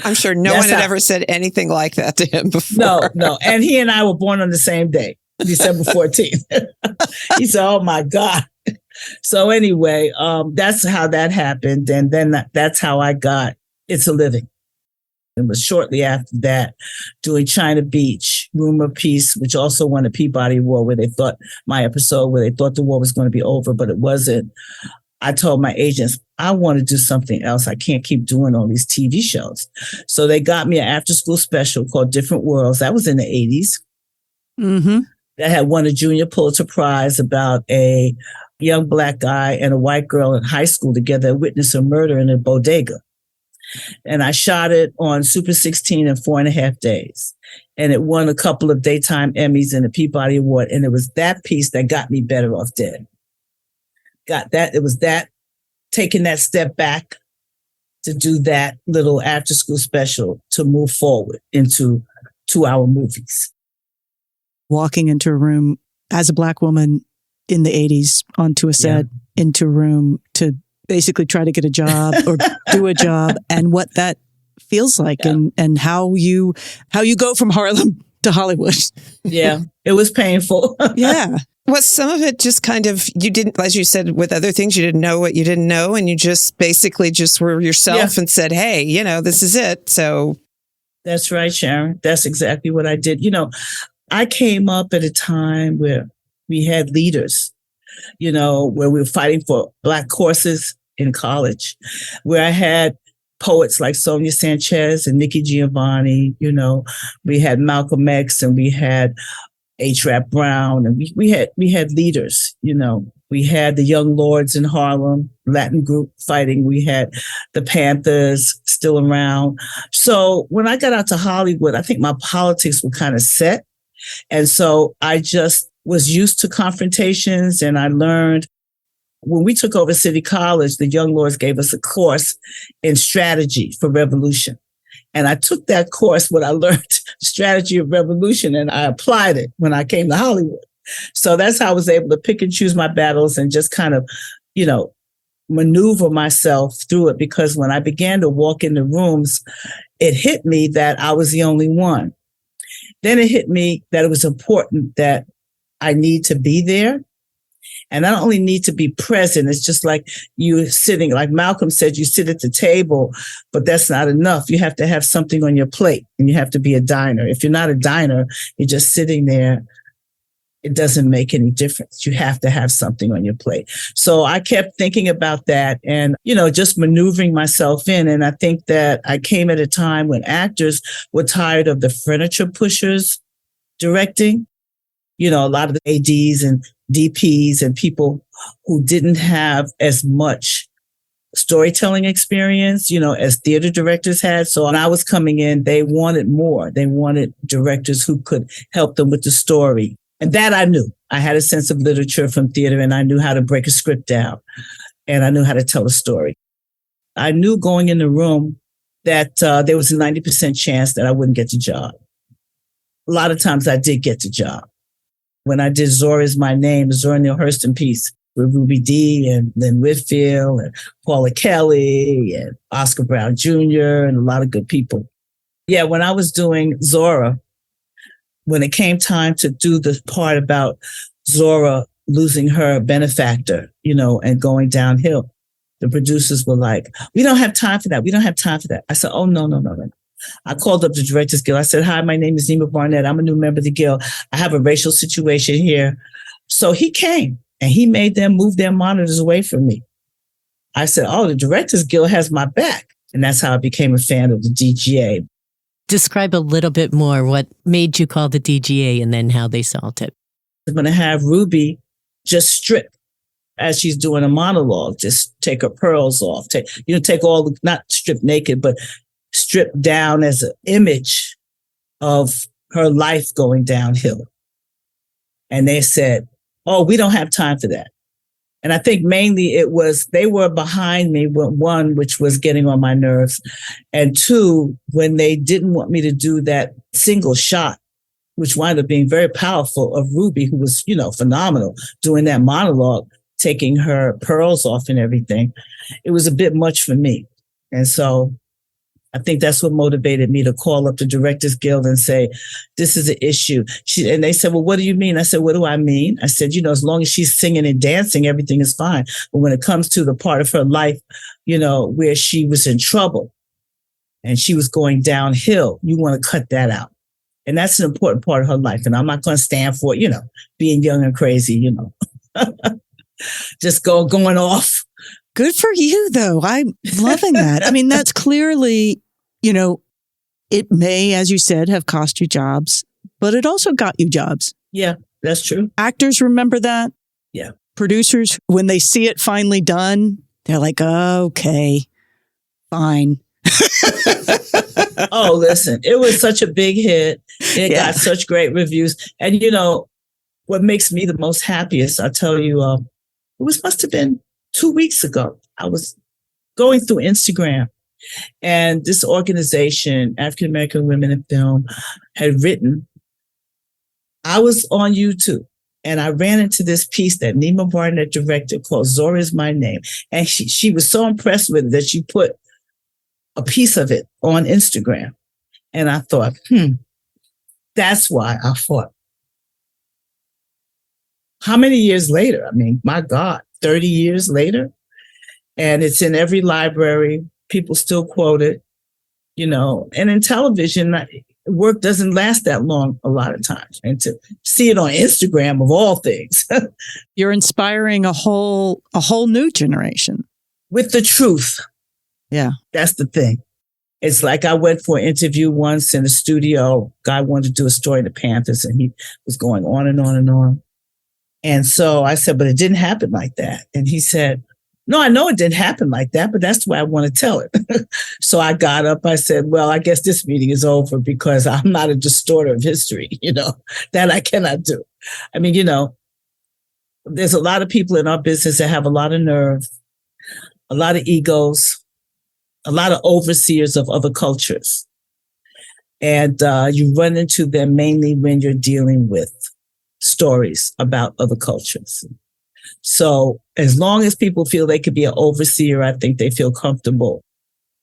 I'm sure no one had ever said anything like that to him before. No. And he and I were born on the same day, December 14th. He said, oh my God. So anyway, that's how that happened. And then that's how I got It's a Living. It was shortly after that doing China Beach, Rumor Peace, which also won a Peabody Award where they thought the war was going to be over, but it wasn't. I told my agents, I want to do something else. I can't keep doing all these TV shows. So they got me an after-school special called Different Worlds. That was in the 80s. Mm-hmm. That had won a Junior Pulitzer Prize about a young Black guy and a white girl in high school together that witnessed a murder in a bodega. And I shot it on Super 16 in 4.5 days. And it won a couple of daytime Emmys and a Peabody Award. And it was that piece that got me Better Off Dead. It was that, taking that step back to do that little after school special to move forward into 2-hour movies. Walking into a room as a Black woman in the 80s onto a set, into a room to basically try to get a job or do a job, and what that feels like, and how you go from Harlem to Hollywood. Yeah, it was painful. Yeah. Was some of it just kind of, you didn't, as you said, with other things, you didn't know what you didn't know, and you just basically just were yourself and said, hey, this is it. So. That's right, Sharon. That's exactly what I did. I came up at a time where we had leaders, where we were fighting for Black courses in college, where I had poets like Sonia Sanchez and Nikki Giovanni. We had Malcolm X and we had H-Rap Brown, and we had leaders. We had the Young Lords in Harlem, Latin group fighting. We had the Panthers still around. So when I got out to Hollywood, I think my politics were kind of set. And so I just was used to confrontations, and I learned when we took over City College, the Young Lords gave us a course in strategy for revolution. And I took that course, what I learned, strategy of revolution, and I applied it when I came to Hollywood. So that's how I was able to pick and choose my battles and just kind of, maneuver myself through it. Because when I began to walk in the rooms, it hit me that I was the only one. Then it hit me that it was important that I need to be there. And I don't only need to be present. It's just like you sitting, like Malcolm said, you sit at the table, but that's not enough. You have to have something on your plate, and you have to be a diner. If you're not a diner, you're just sitting there. It doesn't make any difference. You have to have something on your plate. So I kept thinking about that and, just maneuvering myself in. And I think that I came at a time when actors were tired of the furniture pushers directing. A lot of the ADs and DPs and people who didn't have as much storytelling experience, as theater directors had. So when I was coming in, they wanted more. They wanted directors who could help them with the story. And that I knew. I had a sense of literature from theater, and I knew how to break a script down, and I knew how to tell a story. I knew going in the room that there was a 90% chance that I wouldn't get the job. A lot of times I did get the job. When I did Zora Is My Name, Zora Neale Hurston piece with Ruby Dee and Lynn Whitfield and Paula Kelly and Oscar Brown Jr. and a lot of good people. Yeah, when I was doing Zora, when it came time to do the part about Zora losing her benefactor, and going downhill, the producers were like, we don't have time for that. We don't have time for that. I said, oh, no. I called up the Directors Guild. I said, hi, my name is Neema Barnette. I'm a new member of the Guild. I have a racial situation here. So he came and he made them move their monitors away from me. I said, oh, the Directors Guild has my back. And that's how I became a fan of the DGA. Describe a little bit more what made you call the DGA and then how they solved it. I'm going to have Ruby just strip as she's doing a monologue, just take her pearls off, take all the, not strip naked, but strip down as an image of her life going downhill. And they said, oh, we don't have time for that. And I think mainly it was, they were behind me, one, which was getting on my nerves. And two, when they didn't want me to do that single shot, which wound up being very powerful, of Ruby, who was, phenomenal, doing that monologue, taking her pearls off and everything. It was a bit much for me. And so I think that's what motivated me to call up the Directors Guild and say, this is an issue. And they said, well, what do you mean? I said, what do I mean? I said, as long as she's singing and dancing, everything is fine. But when it comes to the part of her life, where she was in trouble and she was going downhill, you want to cut that out. And that's an important part of her life. And I'm not going to stand for, being young and crazy, just going off. Good for you, though. I'm loving that. I mean, that's clearly, it may, as you said, have cost you jobs, but it also got you jobs. Yeah, that's true. Actors remember that. Yeah. Producers, when they see it finally done, they're like, okay, fine. Oh, listen, it was such a big hit. It got such great reviews. And, what makes me the most happiest, I'll tell you, must have been 2 weeks ago. I was going through Instagram and this organization, African American Women in Film, had written, I was on YouTube and I ran into this piece that Neema Barnette directed called Zora Is My Name. And she was so impressed with it that she put a piece of it on Instagram. And I thought, that's why I fought. How many years later? I mean, my God, 30 years later. And it's in every library. People still quote it, and in television, work doesn't last that long a lot of times. And to see it on Instagram, of all things. You're inspiring a whole new generation. With the truth. Yeah. That's the thing. It's like I went for an interview once in the studio. Guy wanted to do a story of the Panthers and he was going on and on and on. And so I said, but it didn't happen like that. And he said, no, I know it didn't happen like that, but that's the way I want to tell it. So I got up. I said, well, I guess this meeting is over because I'm not a distorter of history, that I cannot do. I mean, there's a lot of people in our business that have a lot of nerve, a lot of egos, a lot of overseers of other cultures. And you run into them mainly when you're dealing with stories about other cultures. So as long as people feel they could be an overseer, I think they feel comfortable.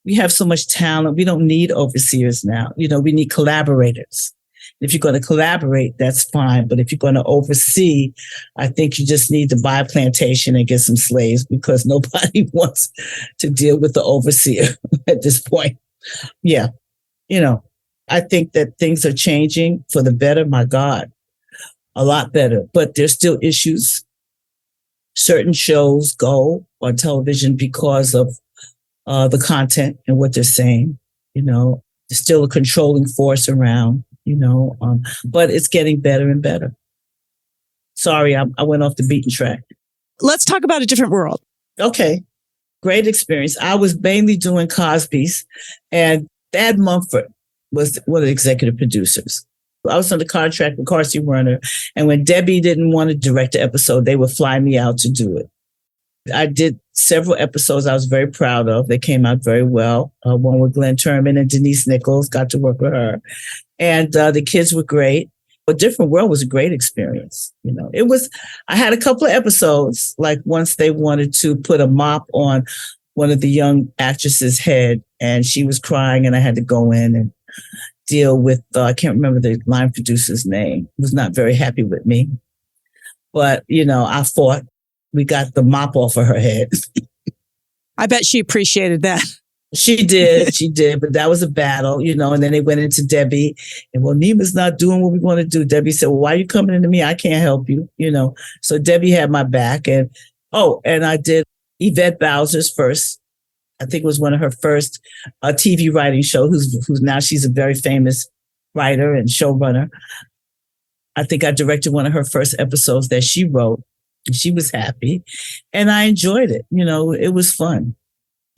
We have so much talent. We don't need overseers now. We need collaborators. If you're going to collaborate, that's fine. But if you're going to oversee, I think you just need to buy a plantation and get some slaves because nobody wants to deal with the overseer at this point. Yeah. I think that things are changing for the better. My God, a lot better. But there's still issues. Certain shows go on television because of the content and what they're saying. There's still a controlling force around, but it's getting better and better. Sorry, I went off the beaten track. Let's talk about a different world. Okay. Great experience. I was mainly doing Cosby's, and Thad Mumford was one of the executive producers. I was under contract with Carsey Werner, and when Debbie didn't want to direct the episode, they would fly me out to do it. I did several episodes I was very proud of. They came out very well. One with Glenn Turman and Denise Nichols, got to work with her. And the kids were great. A Different World was a great experience. I had a couple of episodes, like once they wanted to put a mop on one of the young actresses' head and she was crying and I had to go in and deal with, I can't remember the line producer's name. He was not very happy with me. But, I fought. We got the mop off of her head. I bet she appreciated that. She did. But that was a battle, and then they went into Debbie. And, well, Neema's not doing what we want to do. Debbie said, well, why are you coming into me? I can't help you, So Debbie had my back. And I did Yvette Bowser's first I think it was one of her first TV writing show, who's now she's a very famous writer and showrunner. I think I directed one of her first episodes that she wrote. And she was happy and I enjoyed it. It was fun.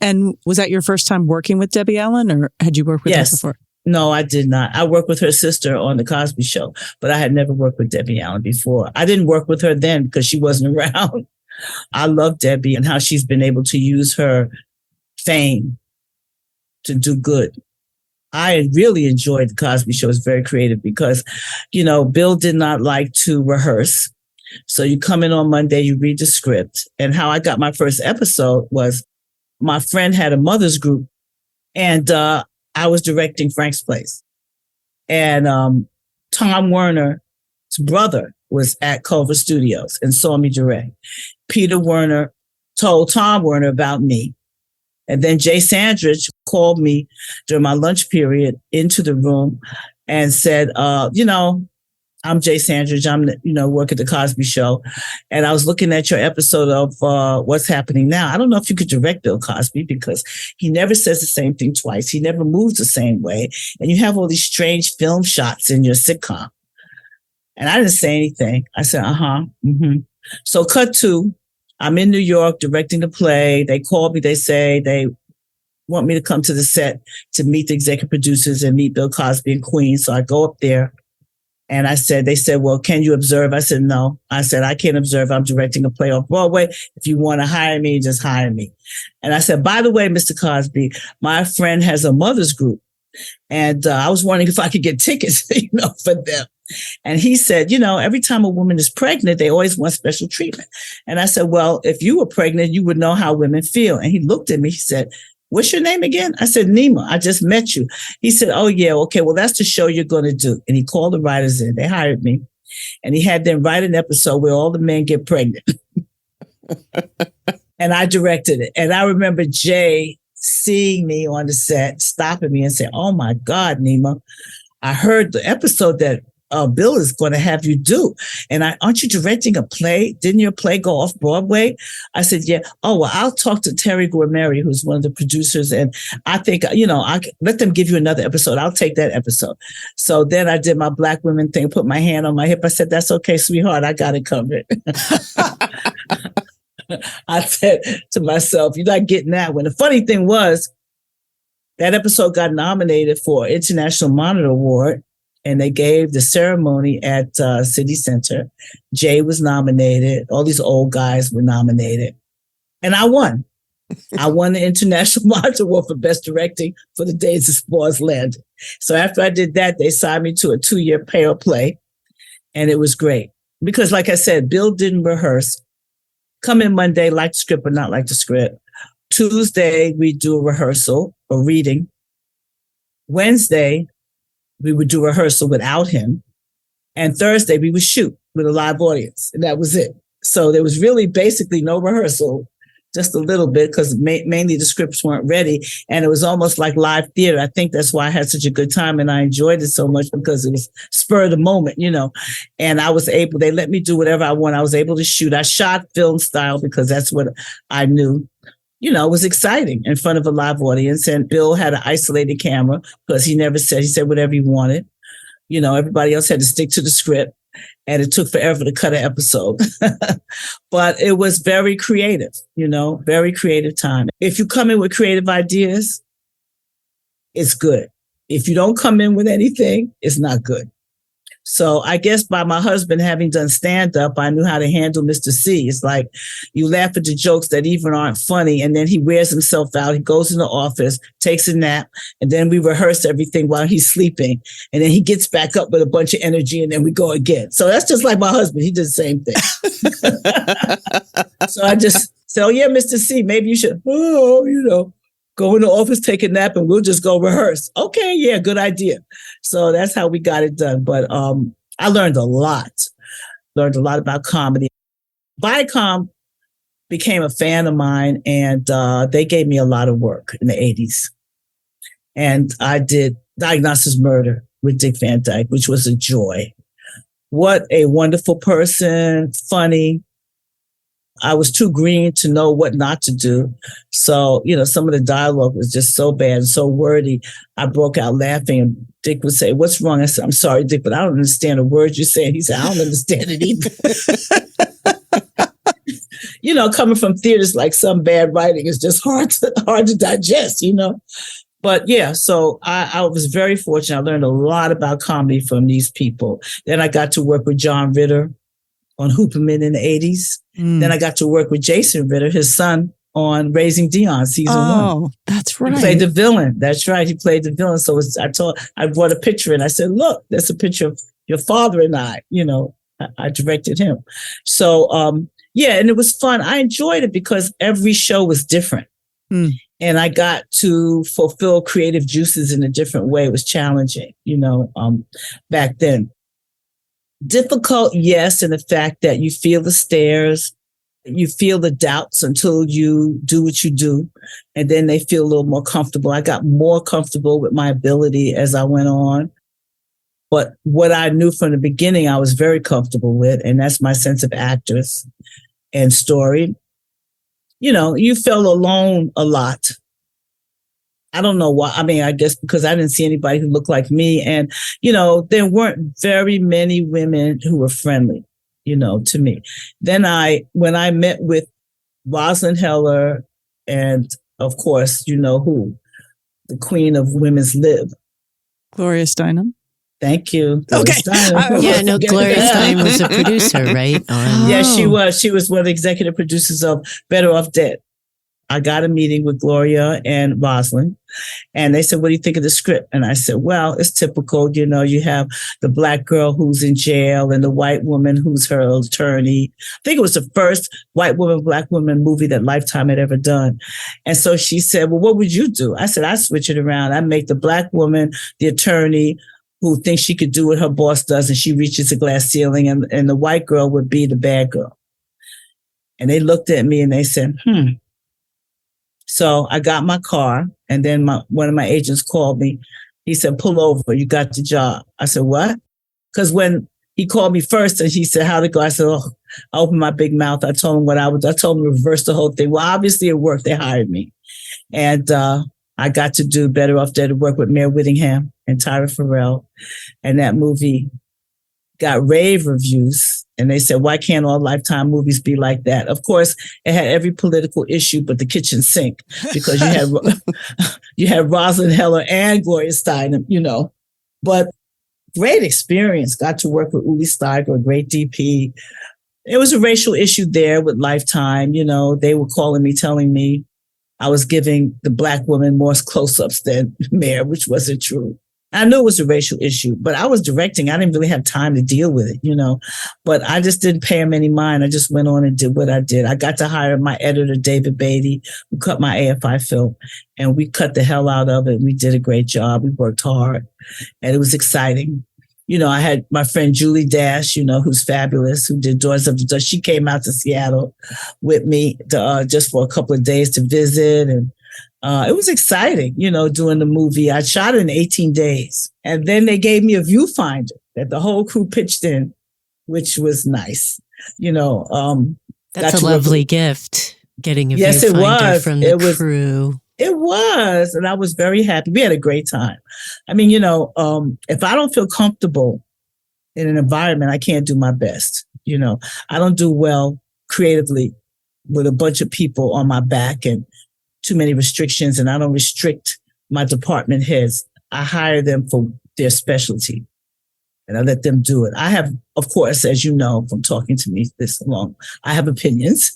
And was that your first time working with Debbie Allen, or had you worked with her before? No, I did not. I worked with her sister on the Cosby Show, but I had never worked with Debbie Allen before. I didn't work with her then because she wasn't around. I love Debbie and how she's been able to use her fame to do good. I really enjoyed the Cosby Show. It's very creative because, Bill did not like to rehearse. So you come in on Monday, you read the script. And how I got my first episode was my friend had a mother's group and I was directing Frank's Place. And Tom Werner's brother was at Culver Studios and saw me direct. Peter Werner told Tom Werner about me. And then Jay Sandridge called me during my lunch period into the room and said, I'm Jay Sandridge. I'm, work at the Cosby Show. And I was looking at your episode of What's Happening Now. I don't know if you could direct Bill Cosby because he never says the same thing twice. He never moves the same way. And you have all these strange film shots in your sitcom. And I didn't say anything. I said, mm-hmm. So cut to, I'm in New York directing the play. They called me. They say they want me to come to the set to meet the executive producers and meet Bill Cosby in Queens. So I go up there and they said, well, can you observe? I said, no. I said, I can't observe. I'm directing a play off Broadway. If you want to hire me, just hire me. And I said, by the way, Mr. Cosby, my friend has a mother's group. And I was wondering if I could get tickets, for them. And he said, every time a woman is pregnant, they always want special treatment. And I said, well, if you were pregnant, you would know how women feel. And he looked at me, he said, what's your name again? I said, Neema, I just met you. He said, oh yeah, okay, well, that's the show you're going to do. And he called the writers in, they hired me. And he had them write an episode where all the men get pregnant. And I directed it. And I remember Jay seeing me on the set, stopping me and saying, oh my God, Neema, I heard the episode that Bill is going to have you do. And aren't you directing a play? Didn't your play go off Broadway? I said, yeah. Oh, well, I'll talk to Terry Guarneri, who's one of the producers. And I think, I let them give you another episode. I'll take that episode. So then I did my Black women thing, put my hand on my hip. I said, that's okay, sweetheart. I got it covered. I said to myself, you're not getting that one. The funny thing was that episode got nominated for International Monitor Award. And they gave the ceremony at City Center. Jay was nominated. All these old guys were nominated. And I won. I won the International Monitor Award for Best Directing for The Days of Spores Landing. So after I did that, they signed me to a 2-year pay play. And it was great. Because like I said, Bill didn't rehearse. Come in Monday, like the script or not like the script. Tuesday, we do a rehearsal, a reading. Wednesday, we would do rehearsal without him. And Thursday, we would shoot with a live audience. And that was it. So there was really basically no rehearsal, just a little bit, because mainly the scripts weren't ready. And it was almost like live theater. I think that's why I had such a good time and I enjoyed it so much, because it was spur of the moment, And I was able, they let me do whatever I want. I was able to shoot. I shot film style because that's what I knew. It was exciting in front of a live audience. And Bill had an isolated camera because he said whatever he wanted. Everybody else had to stick to the script and it took forever to cut an episode. But it was very creative, very creative time. If you come in with creative ideas, it's good. If you don't come in with anything, it's not good. So I guess by my husband having done stand-up, I knew how to handle Mr. C. It's like you laugh at the jokes that even aren't funny, and then he wears himself out. He goes in the office, takes a nap, and then we rehearse everything while he's sleeping. And then he gets back up with a bunch of energy, and then we go again. So that's just like my husband. He did the same thing. So I just said, oh, yeah, Mr. C, maybe you should, go in the office, take a nap, and we'll just go rehearse. Okay, yeah, good idea. So that's how we got it done. But I learned a lot about comedy. Viacom became a fan of mine, and they gave me a lot of work in the 80s. And I did Diagnosis Murder with Dick Van Dyke, which was a joy. What a wonderful person, funny. I was too green to know what not to do. So, some of the dialogue was just so bad and so wordy. I broke out laughing, and Dick would say, "What's wrong?" I said, "I'm sorry, Dick, but I don't understand a word you're saying." He said, "I don't understand it either." Coming from theaters, like some bad writing is just hard to digest, But yeah, so I was very fortunate. I learned a lot about comedy from these people. Then I got to work with John Ritter on Hooperman in the 80s. Then I got to work with Jason Ritter, his son, on Raising Dion season 1. Oh, that's right. He played the villain. That's right. He played the villain. So I brought a picture and I said, "Look, that's a picture of your father and I." I directed him. So, yeah, and it was fun. I enjoyed it because every show was different. And I got to fulfill creative juices in a different way. It was challenging, back then. Difficult, yes, in the fact that you feel the stares, you feel the doubts until you do what you do, and then they feel a little more comfortable. I got more comfortable with my ability as I went on. But what I knew from the beginning, I was very comfortable with, and that's my sense of actress and story. You felt alone a lot. I don't know why. I mean, I guess because I didn't see anybody who looked like me. And, there weren't very many women who were friendly, to me. Then when I met with Rosalind Heller and, of course, who, the queen of women's lib. Gloria Steinem. Thank you. Okay. Gloria Steinem was a producer, right? Yeah, she was. She was one of the executive producers of Better Off Dead. I got a meeting with Gloria and Rosalind, and they said, "What do you think of the script?" And I said, "Well, it's typical. You have the black girl who's in jail and the white woman who's her attorney." I think it was the first white woman, black woman movie that Lifetime had ever done. And so she said, "Well, what would you do?" I said, "I switch it around. I make the black woman the attorney who thinks she could do what her boss does, and she reaches a glass ceiling, and the white girl would be the bad girl." And they looked at me and they said, So I got my car, and then one of my agents called me. He said, "Pull over, you got the job." I said, "What?" Because when he called me first and he said, "How'd it go?" I said, "Oh," I opened my big mouth. I told him what I would. I told him to reverse the whole thing. Well, obviously it worked. They hired me. And I got to do Better Off Dead to work with Mayor Whittingham and Tyra Farrell. And that movie got rave reviews. And they said, "Why can't all Lifetime movies be like that?" Of course, it had every political issue but the kitchen sink, because you had Rosalind Heller and Gloria Steinem, But great experience. Got to work with Uli Steiger, a great DP. It was a racial issue there with Lifetime. They were calling me, telling me I was giving the black woman more close-ups than Mayor, which wasn't true. I knew it was a racial issue, but I was directing. I didn't really have time to deal with it, but I just didn't pay him any mind. I just went on and did what I did. I got to hire my editor, David Beatty, who cut my AFI film, and we cut the hell out of it. We did a great job. We worked hard, and it was exciting. I had my friend Julie Dash, who's fabulous, who did Daughters of the Dust. She came out to Seattle with me just for a couple of days to visit, and it was exciting, doing the movie. I shot it in 18 days. And then they gave me a viewfinder that the whole crew pitched in, which was nice. That's a lovely gift, getting a yes, viewfinder from the crew. It was. And I was very happy. We had a great time. I mean, if I don't feel comfortable in an environment, I can't do my best. I don't do well creatively with a bunch of people on my back and too many restrictions, and I don't restrict my department heads. I hire them for their specialty, and I let them do it. I have, of course, as you know from talking to me this long, I have opinions.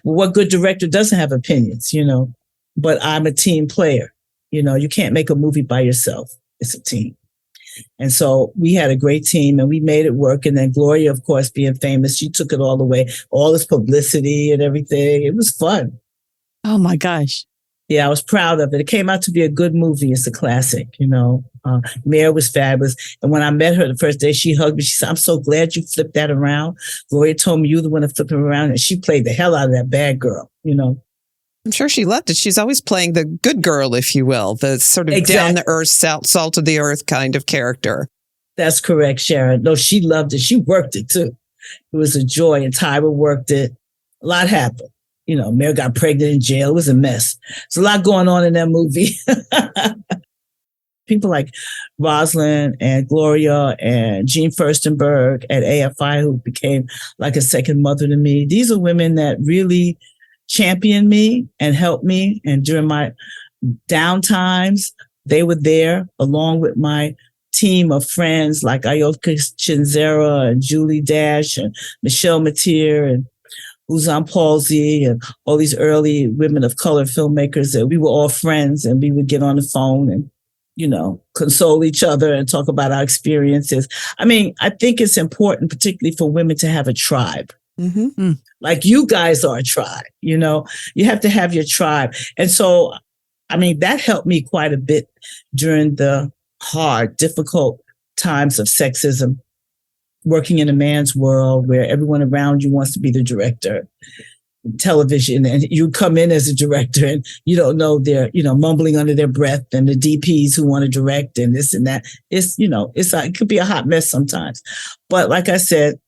What good director doesn't have opinions, But I'm a team player. You can't make a movie by yourself. It's a team. And so we had a great team and we made it work. And then Gloria, of course, being famous, she took it all the way, all this publicity and everything. It was fun. Oh my gosh. Yeah, I was proud of it. It came out to be a good movie. It's a classic, Mayor was fabulous. And when I met her the first day, she hugged me. She said, "I'm so glad you flipped that around. Gloria told me you were the one to flip it around." And she played the hell out of that bad girl, I'm sure she loved it. She's always playing the good girl, if you will, the sort of down the earth, salt of the earth kind of character. That's correct, Sharon. No, she loved it. She worked it too. It was a joy. And Tyra worked it. A lot happened. Mary got pregnant in jail. It was a mess. There's a lot going on in that movie. People like Rosalind and Gloria and Jean Furstenberg at AFI, who became like a second mother to me. These are women that really championed me and helped me. And during my down times, they were there along with my team of friends like Ayoka Chinzera and Julie Dash and Michelle Mateer and Uzan Palsy and all these early women of color filmmakers that we were all friends, and we would get on the phone and, console each other and talk about our experiences. I mean, I think it's important, particularly for women, to have a tribe. Mm-hmm. Like you guys are a tribe, you have to have your tribe. And so, I mean, that helped me quite a bit during the hard, difficult times of sexism, working in a man's world where everyone around you wants to be the director. Television, and you come in as a director and you don't know they're mumbling under their breath, and the DPs who want to direct and this and that. It could be a hot mess sometimes, but like I said,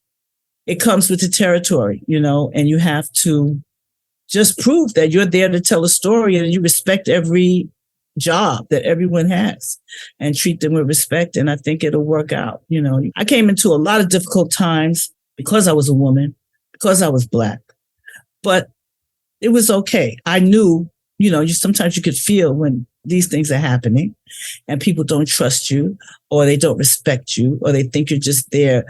it comes with the territory, and you have to just prove that you're there to tell a story and you respect every job that everyone has and treat them with respect, and I think it'll work out. I came into a lot of difficult times because I was a woman, because I was Black. But it was okay. I knew, sometimes you could feel when these things are happening and people don't trust you or they don't respect you or they think you're just there.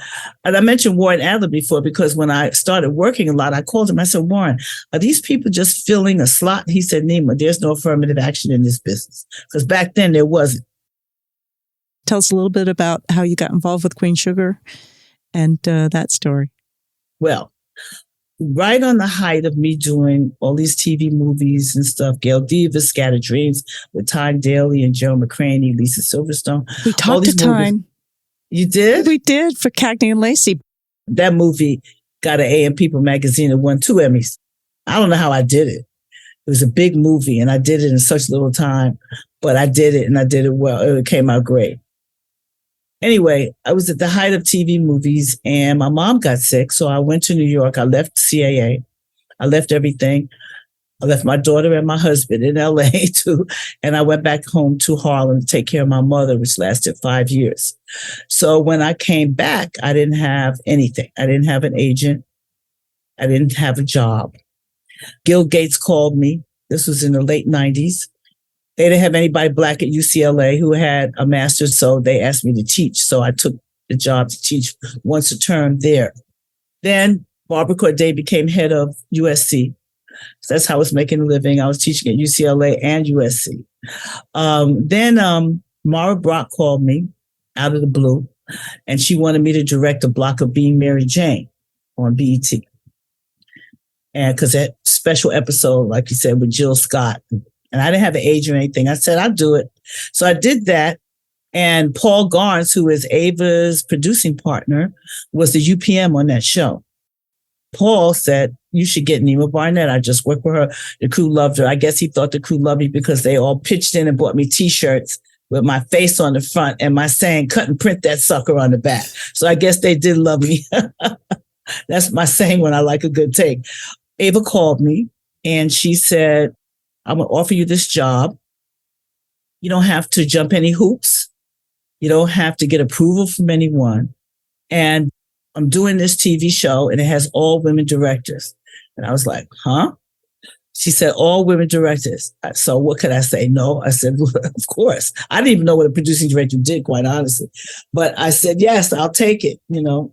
And I mentioned Warren Adler before because when I started working a lot, I called him. I said, Warren, are these people just filling a slot? He said, Neema, there's no affirmative action in this business. Because back then there wasn't. Tell us a little bit about how you got involved with Queen Sugar and that story. Well, right on the height of me doing all these TV movies and stuff, Gail Diva, Scattered Dreams with Tyne Daly and Joe McCraney, Lisa Silverstone. We talked to Tyne. You did? We did for Cagney and Lacey. That movie got an AM People magazine and won 2 Emmys. I don't know how I did it. It was a big movie and I did it in such little time, but I did it and I did it well. It came out great. Anyway, I was at the height of TV movies and my mom got sick. So I went to New York. I left CAA. I left everything. I left my daughter and my husband in LA too. And I went back home to Harlem to take care of my mother, which lasted 5 years. So when I came back, I didn't have anything. I didn't have an agent. I didn't have a job. Gil Gates called me. This was in the late 90s. They didn't have anybody Black at UCLA who had a master's, so they asked me to teach. So I took the job to teach once a term there. Then Barbara Corday became head of USC. So that's how I was making a living. I was teaching at UCLA and USC. Then Mara Brock called me out of the blue, and she wanted me to direct a block of Being Mary Jane on BET. And because that special episode, like you said, with Jill Scott, and I didn't have an agent or anything. I said, I'll do it. So I did that. And Paul Garnes, who is Ava's producing partner, was the UPM on that show. Paul said, you should get Neema Barnette. I just worked with her. The crew loved her. I guess he thought the crew loved me because they all pitched in and bought me T-shirts with my face on the front and my saying, cut and print that sucker on the back. So I guess they did love me. That's my saying when I like a good take. Ava called me and she said, I'm going to offer you this job. You don't have to jump any hoops. You don't have to get approval from anyone. And I'm doing this TV show and it has all women directors. And I was like, huh? She said, all women directors. So what could I say? No. I said, well, of course. I didn't even know what a producing director did, quite honestly. But I said, yes, I'll take it,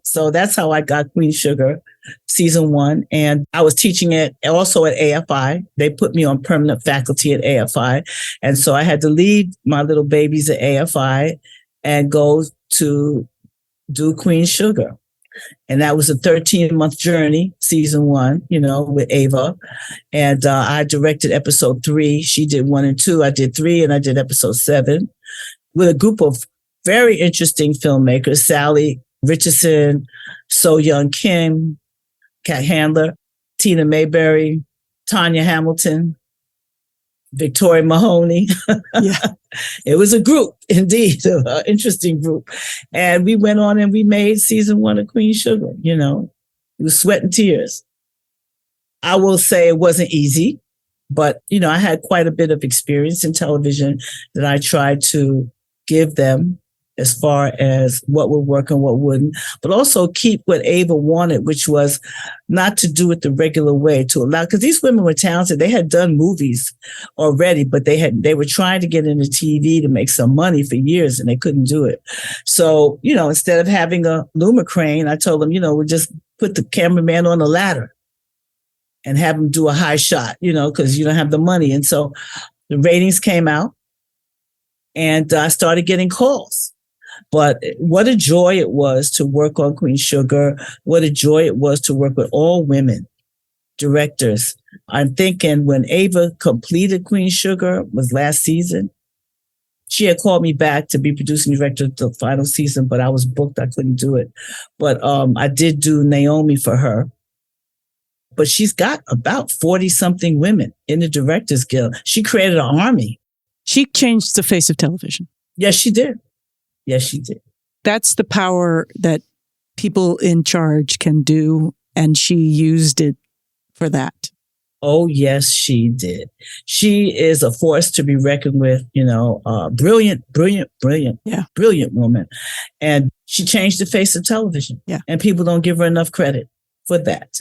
So that's how I got Queen Sugar season 1. And I was teaching it also at AFI. They put me on permanent faculty at AFI. And so I had to leave my little babies at AFI and go to do Queen Sugar. And that was a 13-month journey, season 1, with Ava. And I directed episode 3. She did 1 and 2. I did 3 and I did episode 7 with a group of very interesting filmmakers, Sally Richardson, So Young Kim, Kat Handler, Tina Mayberry, Tanya Hamilton, Victoria Mahoney. Yeah. It was a group, indeed, an interesting group. And we went on and we made season 1 of Queen Sugar, It was sweat and tears. I will say it wasn't easy, but, I had quite a bit of experience in television that I tried to give them as far as what would work and what wouldn't, but also keep what Ava wanted, which was not to do it the regular way, to allow, because these women were talented. They had done movies already, but they were trying to get into TV to make some money for years and they couldn't do it. So, instead of having a Luma crane, I told them, we'll just put the cameraman on a ladder and have him do a high shot, because you don't have the money. And so the ratings came out and I started getting calls. But what a joy it was to work on Queen Sugar. What a joy it was to work with all women directors. I'm thinking when Ava completed Queen Sugar was last season, she had called me back to be producing director of the final season, but I was booked. I couldn't do it. But I did do Naomi for her. But she's got about 40 something women in the Directors Guild. She created an army. She changed the face of television. Yes, she did. Yes, she did. That's the power that people in charge can do. And she used it for that. Oh, yes, she did. She is a force to be reckoned with, brilliant woman. And she changed the face of television. Yeah. And people don't give her enough credit for that.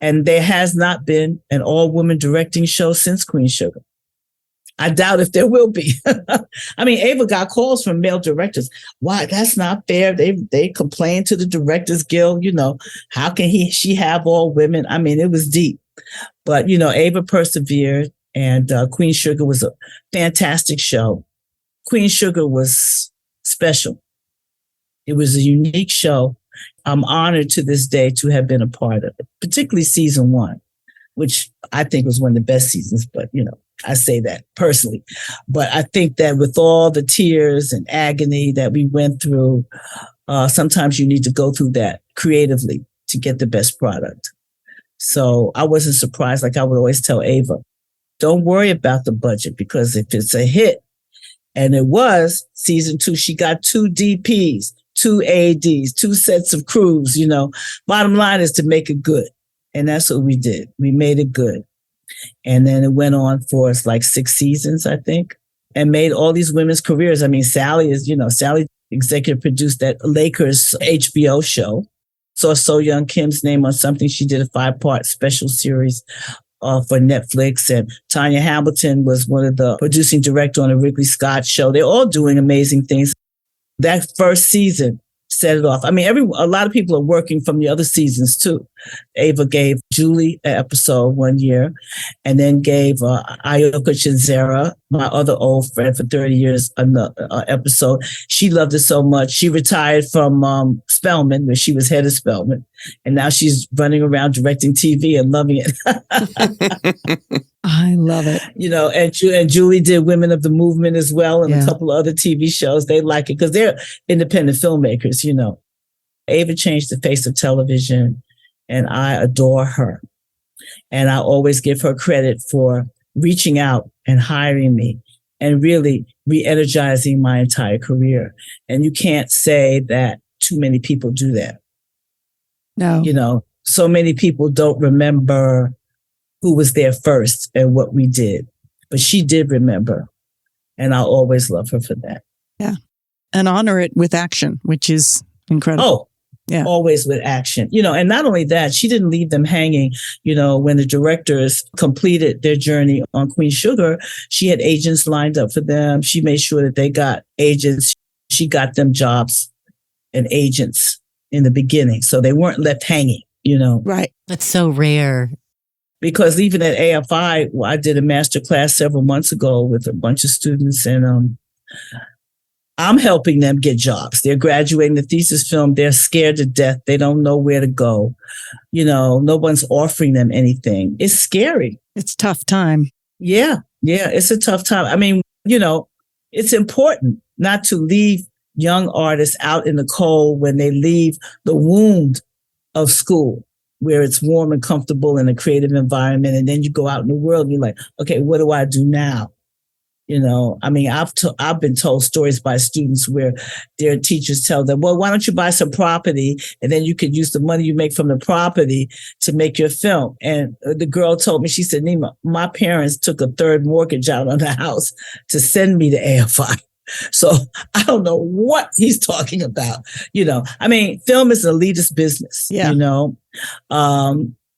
And there has not been an all-woman directing show since Queen Sugar. I doubt if there will be. I mean, Ava got calls from male directors. Why? That's not fair. They complained to the Directors Guild, how can she have all women? I mean, it was deep. But, Ava persevered and Queen Sugar was a fantastic show. Queen Sugar was special. It was a unique show. I'm honored to this day to have been a part of it, particularly season 1, which I think was one of the best seasons, but, I say that personally. But I think that with all the tears and agony that we went through, sometimes you need to go through that creatively to get the best product. So I wasn't surprised. Like I would always tell Ava, don't worry about the budget, because if it's a hit, and it was season 2, she got 2 DPs, 2 ADs, 2 sets of crews, Bottom line is to make it good. And that's what we did. We made it good. And then it went on for like 6 seasons, I think, and made all these women's careers. I mean, Sally executive produced that Lakers HBO show. Saw So Young Kim's name on something. She did a 5-part special series for Netflix. And Tanya Hamilton was one of the producing director on the Ridley Scott show. They're all doing amazing things. That first season set it off. I mean, a lot of people are working from the other seasons too. Ava gave Julie an episode one year, and then gave Ayoka Chinzera, my other old friend for 30 years, an episode. She loved it so much. She retired from Spelman, where she was head of Spelman, and now she's running around directing TV and loving it. I love it. And Julie did Women of the Movement as well, and a couple of other TV shows. They like it because they're independent filmmakers, Ava changed the face of television, and I adore her. And I always give her credit for reaching out and hiring me and really re-energizing my entire career. And you can't say that too many people do that. No. So many people don't remember who was there first and what we did. But she did remember. And I'll always love her for that. Yeah. And honor it with action, which is incredible. Oh, yeah. Always with action. And not only that, she didn't leave them hanging. When the directors completed their journey on Queen Sugar, she had agents lined up for them. She made sure that they got agents. She got them jobs and agents in the beginning. So they weren't left hanging, Right. That's so rare. Because even at AFI, I did a master class several months ago with a bunch of students, and I'm helping them get jobs. They're graduating the thesis film. They're scared to death. They don't know where to go. No one's offering them anything. It's scary. It's a tough time. Yeah, it's a tough time. I mean, it's important not to leave young artists out in the cold when they leave the wound of school, where it's warm and comfortable in a creative environment. And then you go out in the world and you're like, okay, what do I do now? I mean, I've been told stories by students where their teachers tell them, well, why don't you buy some property and then you could use the money you make from the property to make your film. And the girl told me, she said, Neema, my parents took a third mortgage out on the house to send me to AFI. So I don't know what he's talking about. I mean, film is an elitist business,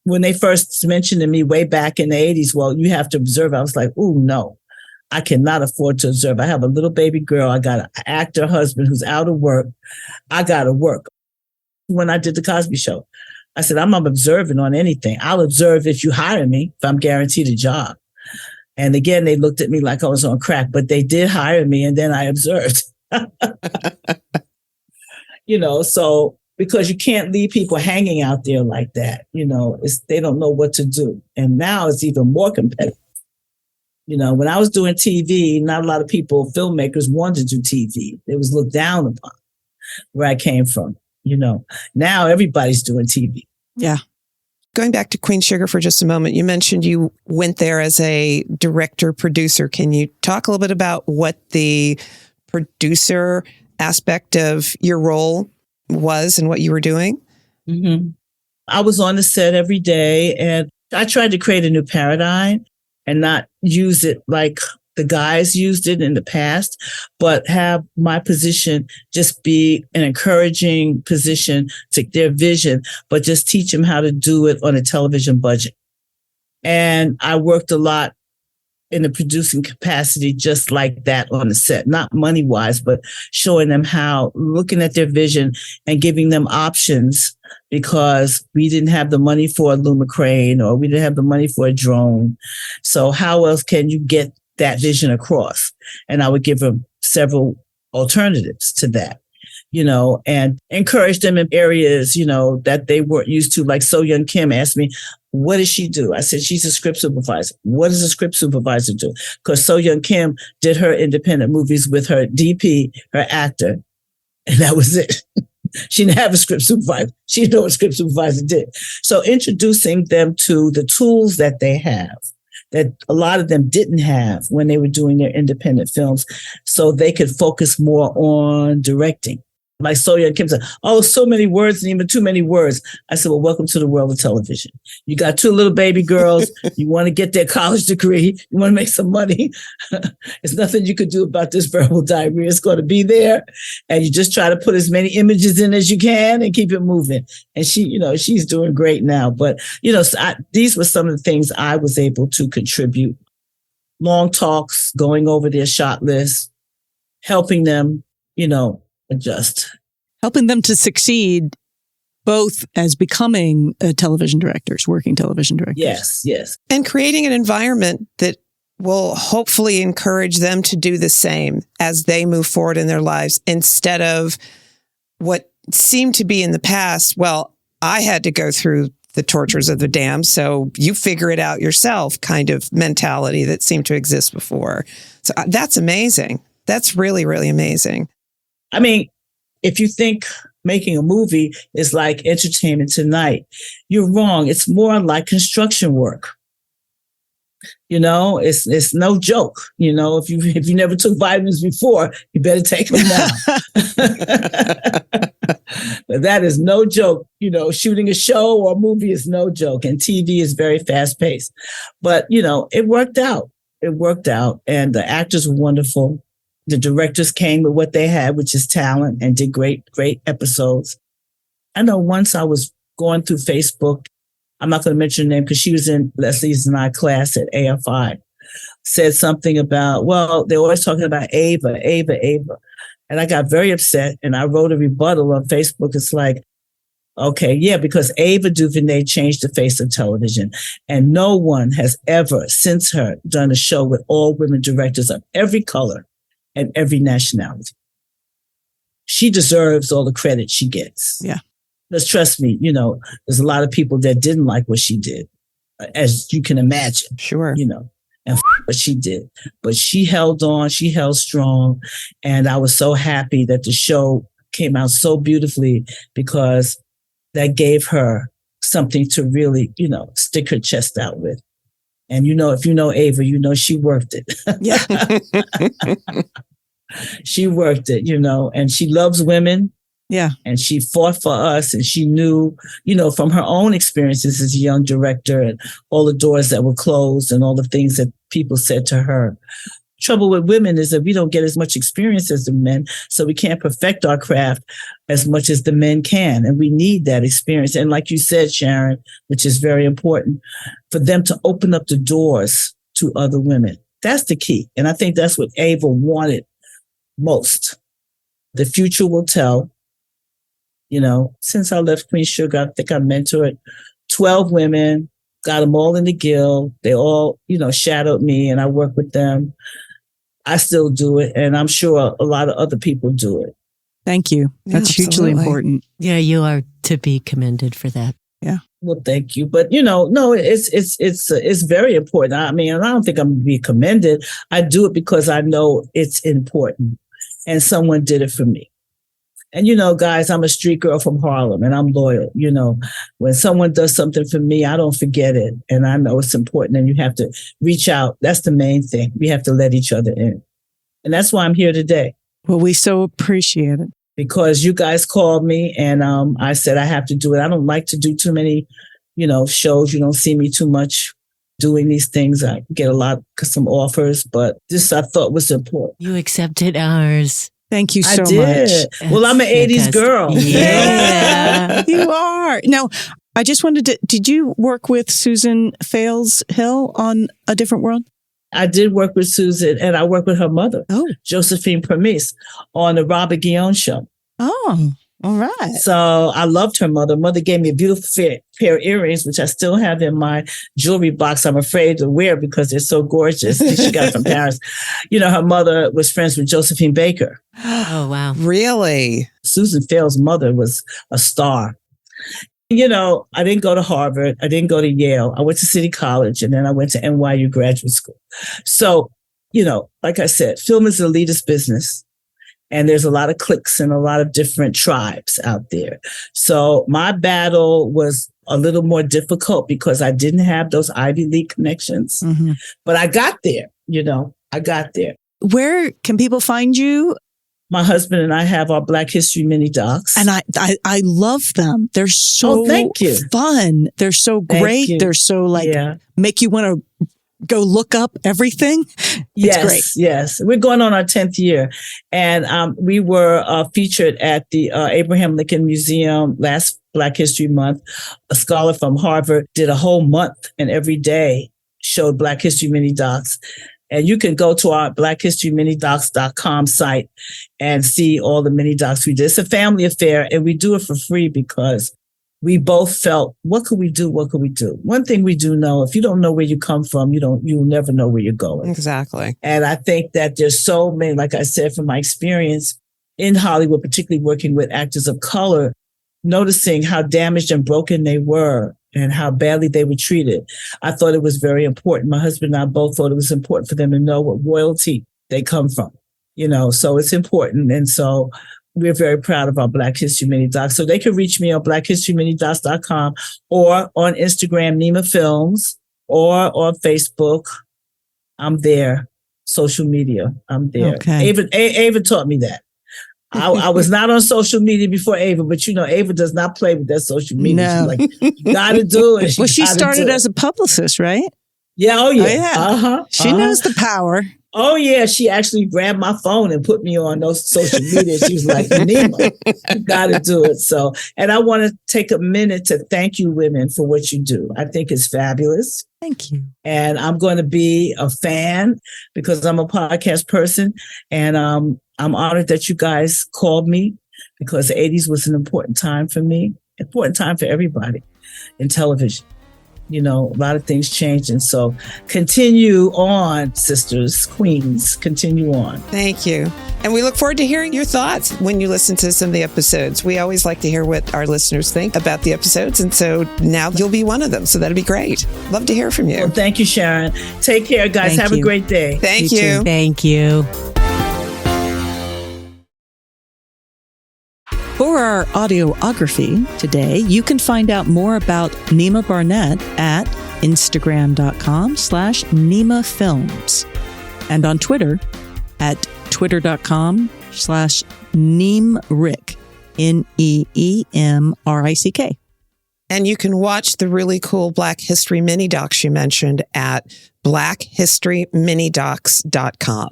when they first mentioned to me way back in the 80s, well, you have to observe. I was like, oh, no. I cannot afford to observe. I have a little baby girl. I got an actor husband who's out of work. I got to work. When I did the Cosby Show, I said, I'm not observing on anything. I'll observe if you hire me, if I'm guaranteed a job. And again, they looked at me like I was on crack, but they did hire me and then I observed. So because you can't leave people hanging out there like that, they don't know what to do. And now it's even more competitive. When I was doing TV, not a lot of people, filmmakers, wanted to do TV. It was looked down upon where I came from. Now everybody's doing TV. Yeah. Going back to Queen Sugar for just a moment, you mentioned you went there as a director, producer. Can you talk a little bit about what the producer aspect of your role was and what you were doing? Mm-hmm. I was on the set every day and I tried to create a new paradigm and not use it like the guys used it in the past, but have my position just be an encouraging position to their vision, but just teach them how to do it on a television budget. And I worked a lot in the producing capacity, just like that on the set, not money wise, but showing them how, looking at their vision and giving them options, because we didn't have the money for a Luma crane or we didn't have the money for a drone. So how else can you get that vision across? And I would give them several alternatives to that, and encourage them in areas, that they weren't used to. Like So Young Kim asked me, what does she do? I said, she's a script supervisor. What does a script supervisor do? Because So Young Kim did her independent movies with her DP, her actor, and that was it. She didn't have a script supervisor. She didn't know what a script supervisor did. So introducing them to the tools that they have, that a lot of them didn't have when they were doing their independent films, so they could focus more on directing. Like So Young Kim said, oh, so many words and even too many words. I said, well, welcome to the world of television. You got two little baby girls. You want to get their college degree. You want to make some money. There's nothing you could do about this verbal diarrhea. It's going to be there. And you just try to put as many images in as you can and keep it moving. And she's doing great now. But, these were some of the things I was able to contribute. Long talks, going over their shot list, helping them, adjust. Helping them to succeed both as becoming television directors, working television directors. Yes. And creating an environment that will hopefully encourage them to do the same as they move forward in their lives, instead of what seemed to be in the past. Well, I had to go through the tortures of the damned, so you figure it out yourself kind of mentality that seemed to exist before. So that's amazing. That's really, really amazing. I mean, if you think making a movie is like Entertainment Tonight, you're wrong. It's more like construction work. It's no joke. If you never took vitamins before, you better take them now. But that is no joke. Shooting a show or a movie is no joke, and TV is very fast paced. But it worked out. It worked out, and the actors were wonderful. The directors came with what they had, which is talent, and did great episodes. I know once I was going through Facebook, I'm not going to mention her name because she was in Leslie's and I class at AFI, said something about, well, they're always talking about Ava. And I got very upset and I wrote a rebuttal on Facebook. It's like, okay, yeah, because Ava DuVernay changed the face of television. And no one has ever since her done a show with all women directors of every color and every nationality. She deserves all the credit she gets. Yeah. Because trust me, there's a lot of people that didn't like what she did, as you can imagine. Sure. And what she did. But she held on, she held strong. And I was so happy that the show came out so beautifully, because that gave her something to really, stick her chest out with. And if you know Ava, she worked it. Yeah. She worked it, and she loves women. Yeah. And she fought for us, and she knew, from her own experiences as a young director and all the doors that were closed and all the things that people said to her. Trouble with women is that we don't get as much experience as the men, so we can't perfect our craft as much as the men can. And we need that experience. And like you said, Sharon, which is very important, for them to open up the doors to other women. That's the key. And I think that's what Ava wanted most. The future will tell. Since I left Queen Sugar, I think I mentored 12 women, got them all in the guild. They all, shadowed me, and I work with them. I still do it, and I'm sure a lot of other people do it. Thank you. That's hugely important. Yeah, you are to be commended for that. Yeah. Well, thank you. But, no, it's very important. I mean, I don't think I'm going to be commended. I do it because I know it's important, and someone did it for me. And, guys, I'm a street girl from Harlem, and I'm loyal. When someone does something for me, I don't forget it. And I know it's important, and you have to reach out. That's the main thing. We have to let each other in. And that's why I'm here today. Well, we so appreciate it. Because you guys called me, and I said I have to do it. I don't like to do too many, shows. You don't see me too much doing these things. I get some offers, but this I thought was important. You accepted ours. Thank you so I did. much. Well, I'm an 80s girl. Yeah. You are. Now, I just did you work with Susan Fales Hill on A Different World? I did work with Susan, and I worked with her mother, Josephine Permis, on the Robert Guillaume show. Oh, all right. So I loved her mother. Mother gave me a beautiful pair of earrings, which I still have in my jewelry box. I'm afraid to wear because they're so gorgeous. She got it from Paris. Her mother was friends with Josephine Baker. Oh, wow. Really? Susan Fales' mother was a star. I didn't go to Harvard. I didn't go to Yale. I went to City College, and then I went to NYU graduate school. So, like I said, film is the elitist business. And there's a lot of cliques and a lot of different tribes out there. So my battle was a little more difficult because I didn't have those Ivy League connections. Mm-hmm. But I got there, I got there. Where can people find you? My husband and I have our Black History mini docs. And I love them. They're so fun. They're so great. They're so make you want to go look up everything. It's great. Yes. We're going on our 10th year. And we were featured at the Abraham Lincoln Museum last Black History Month. A scholar from Harvard did a whole month, and every day showed Black History mini docs. And you can go to our blackhistoryminidocs.com site and see all the mini docs we did. It's a family affair, and we do it for free because we both felt, what could we do? What could we do? One thing we do know, if you don't know where you come from, you'll never know where you're going. Exactly. And I think that there's so many, like I said, from my experience in Hollywood, particularly working with actors of color, noticing how damaged and broken they were and how badly they were treated. I thought it was very important. My husband and I both thought it was important for them to know what royalty they come from, so it's important. And so we're very proud of our Black History Mini Docs. So they can reach me on blackhistoryminidocs.com or on Instagram, Neema Films, or on Facebook. I'm there. Social media, I'm there. Okay. Ava taught me that. I was not on social media before Ava, but Ava does not play with that social media. No. She's like, you gotta do it. Well, she started as a publicist, right? Yeah. Oh, yeah. Yeah. She knows the power. Oh, yeah. She actually grabbed my phone and put me on those social media. She was like, Neema, you got to do it. So, and I want to take a minute to thank you women for what you do. I think it's fabulous. Thank you. And I'm going to be a fan because I'm a podcast person. And I'm honored that you guys called me because the 80s was an important time for me, important time for everybody in television. A lot of things changed. And so continue on, sisters, queens, continue on. Thank you. And we look forward to hearing your thoughts when you listen to some of the episodes. We always like to hear what our listeners think about the episodes. And so now you'll be one of them. So that'll be great. Love to hear from you. Well, thank you, Sharon. Take care, guys. Have a great day. Thank you. Thank you. For our audiography today, you can find out more about Neema Barnette at Instagram.com/Neema Films, and on Twitter at twitter.com/NeemRick, NeemRick. And you can watch the really cool Black History mini docs you mentioned at blackhistoryminidocs.com.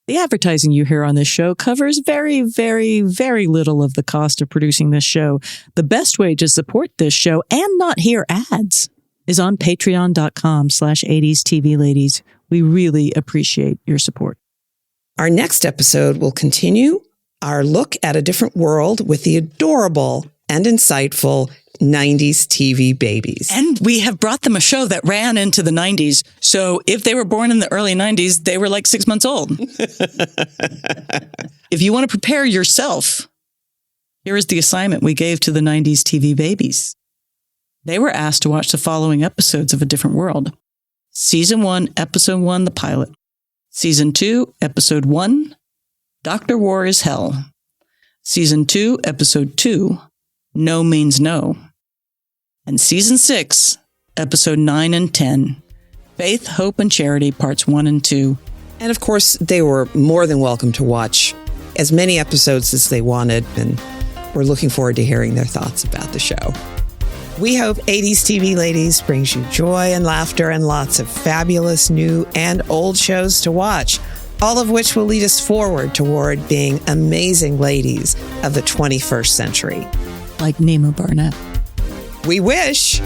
The advertising you hear on this show covers very, very, very little of the cost of producing this show. The best way to support this show and not hear ads is on patreon.com/80stvladies. We really appreciate your support. Our next episode will continue our look at a different world with the adorable and insightful 90s TV babies. And we have brought them a show that ran into the 90s. So if they were born in the early 90s, they were like 6 months old. If you want to prepare yourself, here is the assignment we gave to the 90s TV babies. They were asked to watch the following episodes of A Different World. Season 1, Episode 1, the pilot. Season 2, Episode 1, Dr. War is Hell. Season 2, Episode 2, No Means No. And Season 6, Episode 9 and 10, Faith, Hope, and Charity, Parts 1 and 2. And of course, they were more than welcome to watch as many episodes as they wanted, and we're looking forward to hearing their thoughts about the show. We hope 80s TV Ladies brings you joy and laughter and lots of fabulous new and old shows to watch, all of which will lead us forward toward being amazing ladies of the 21st century. Like Neema Barnette. We wish.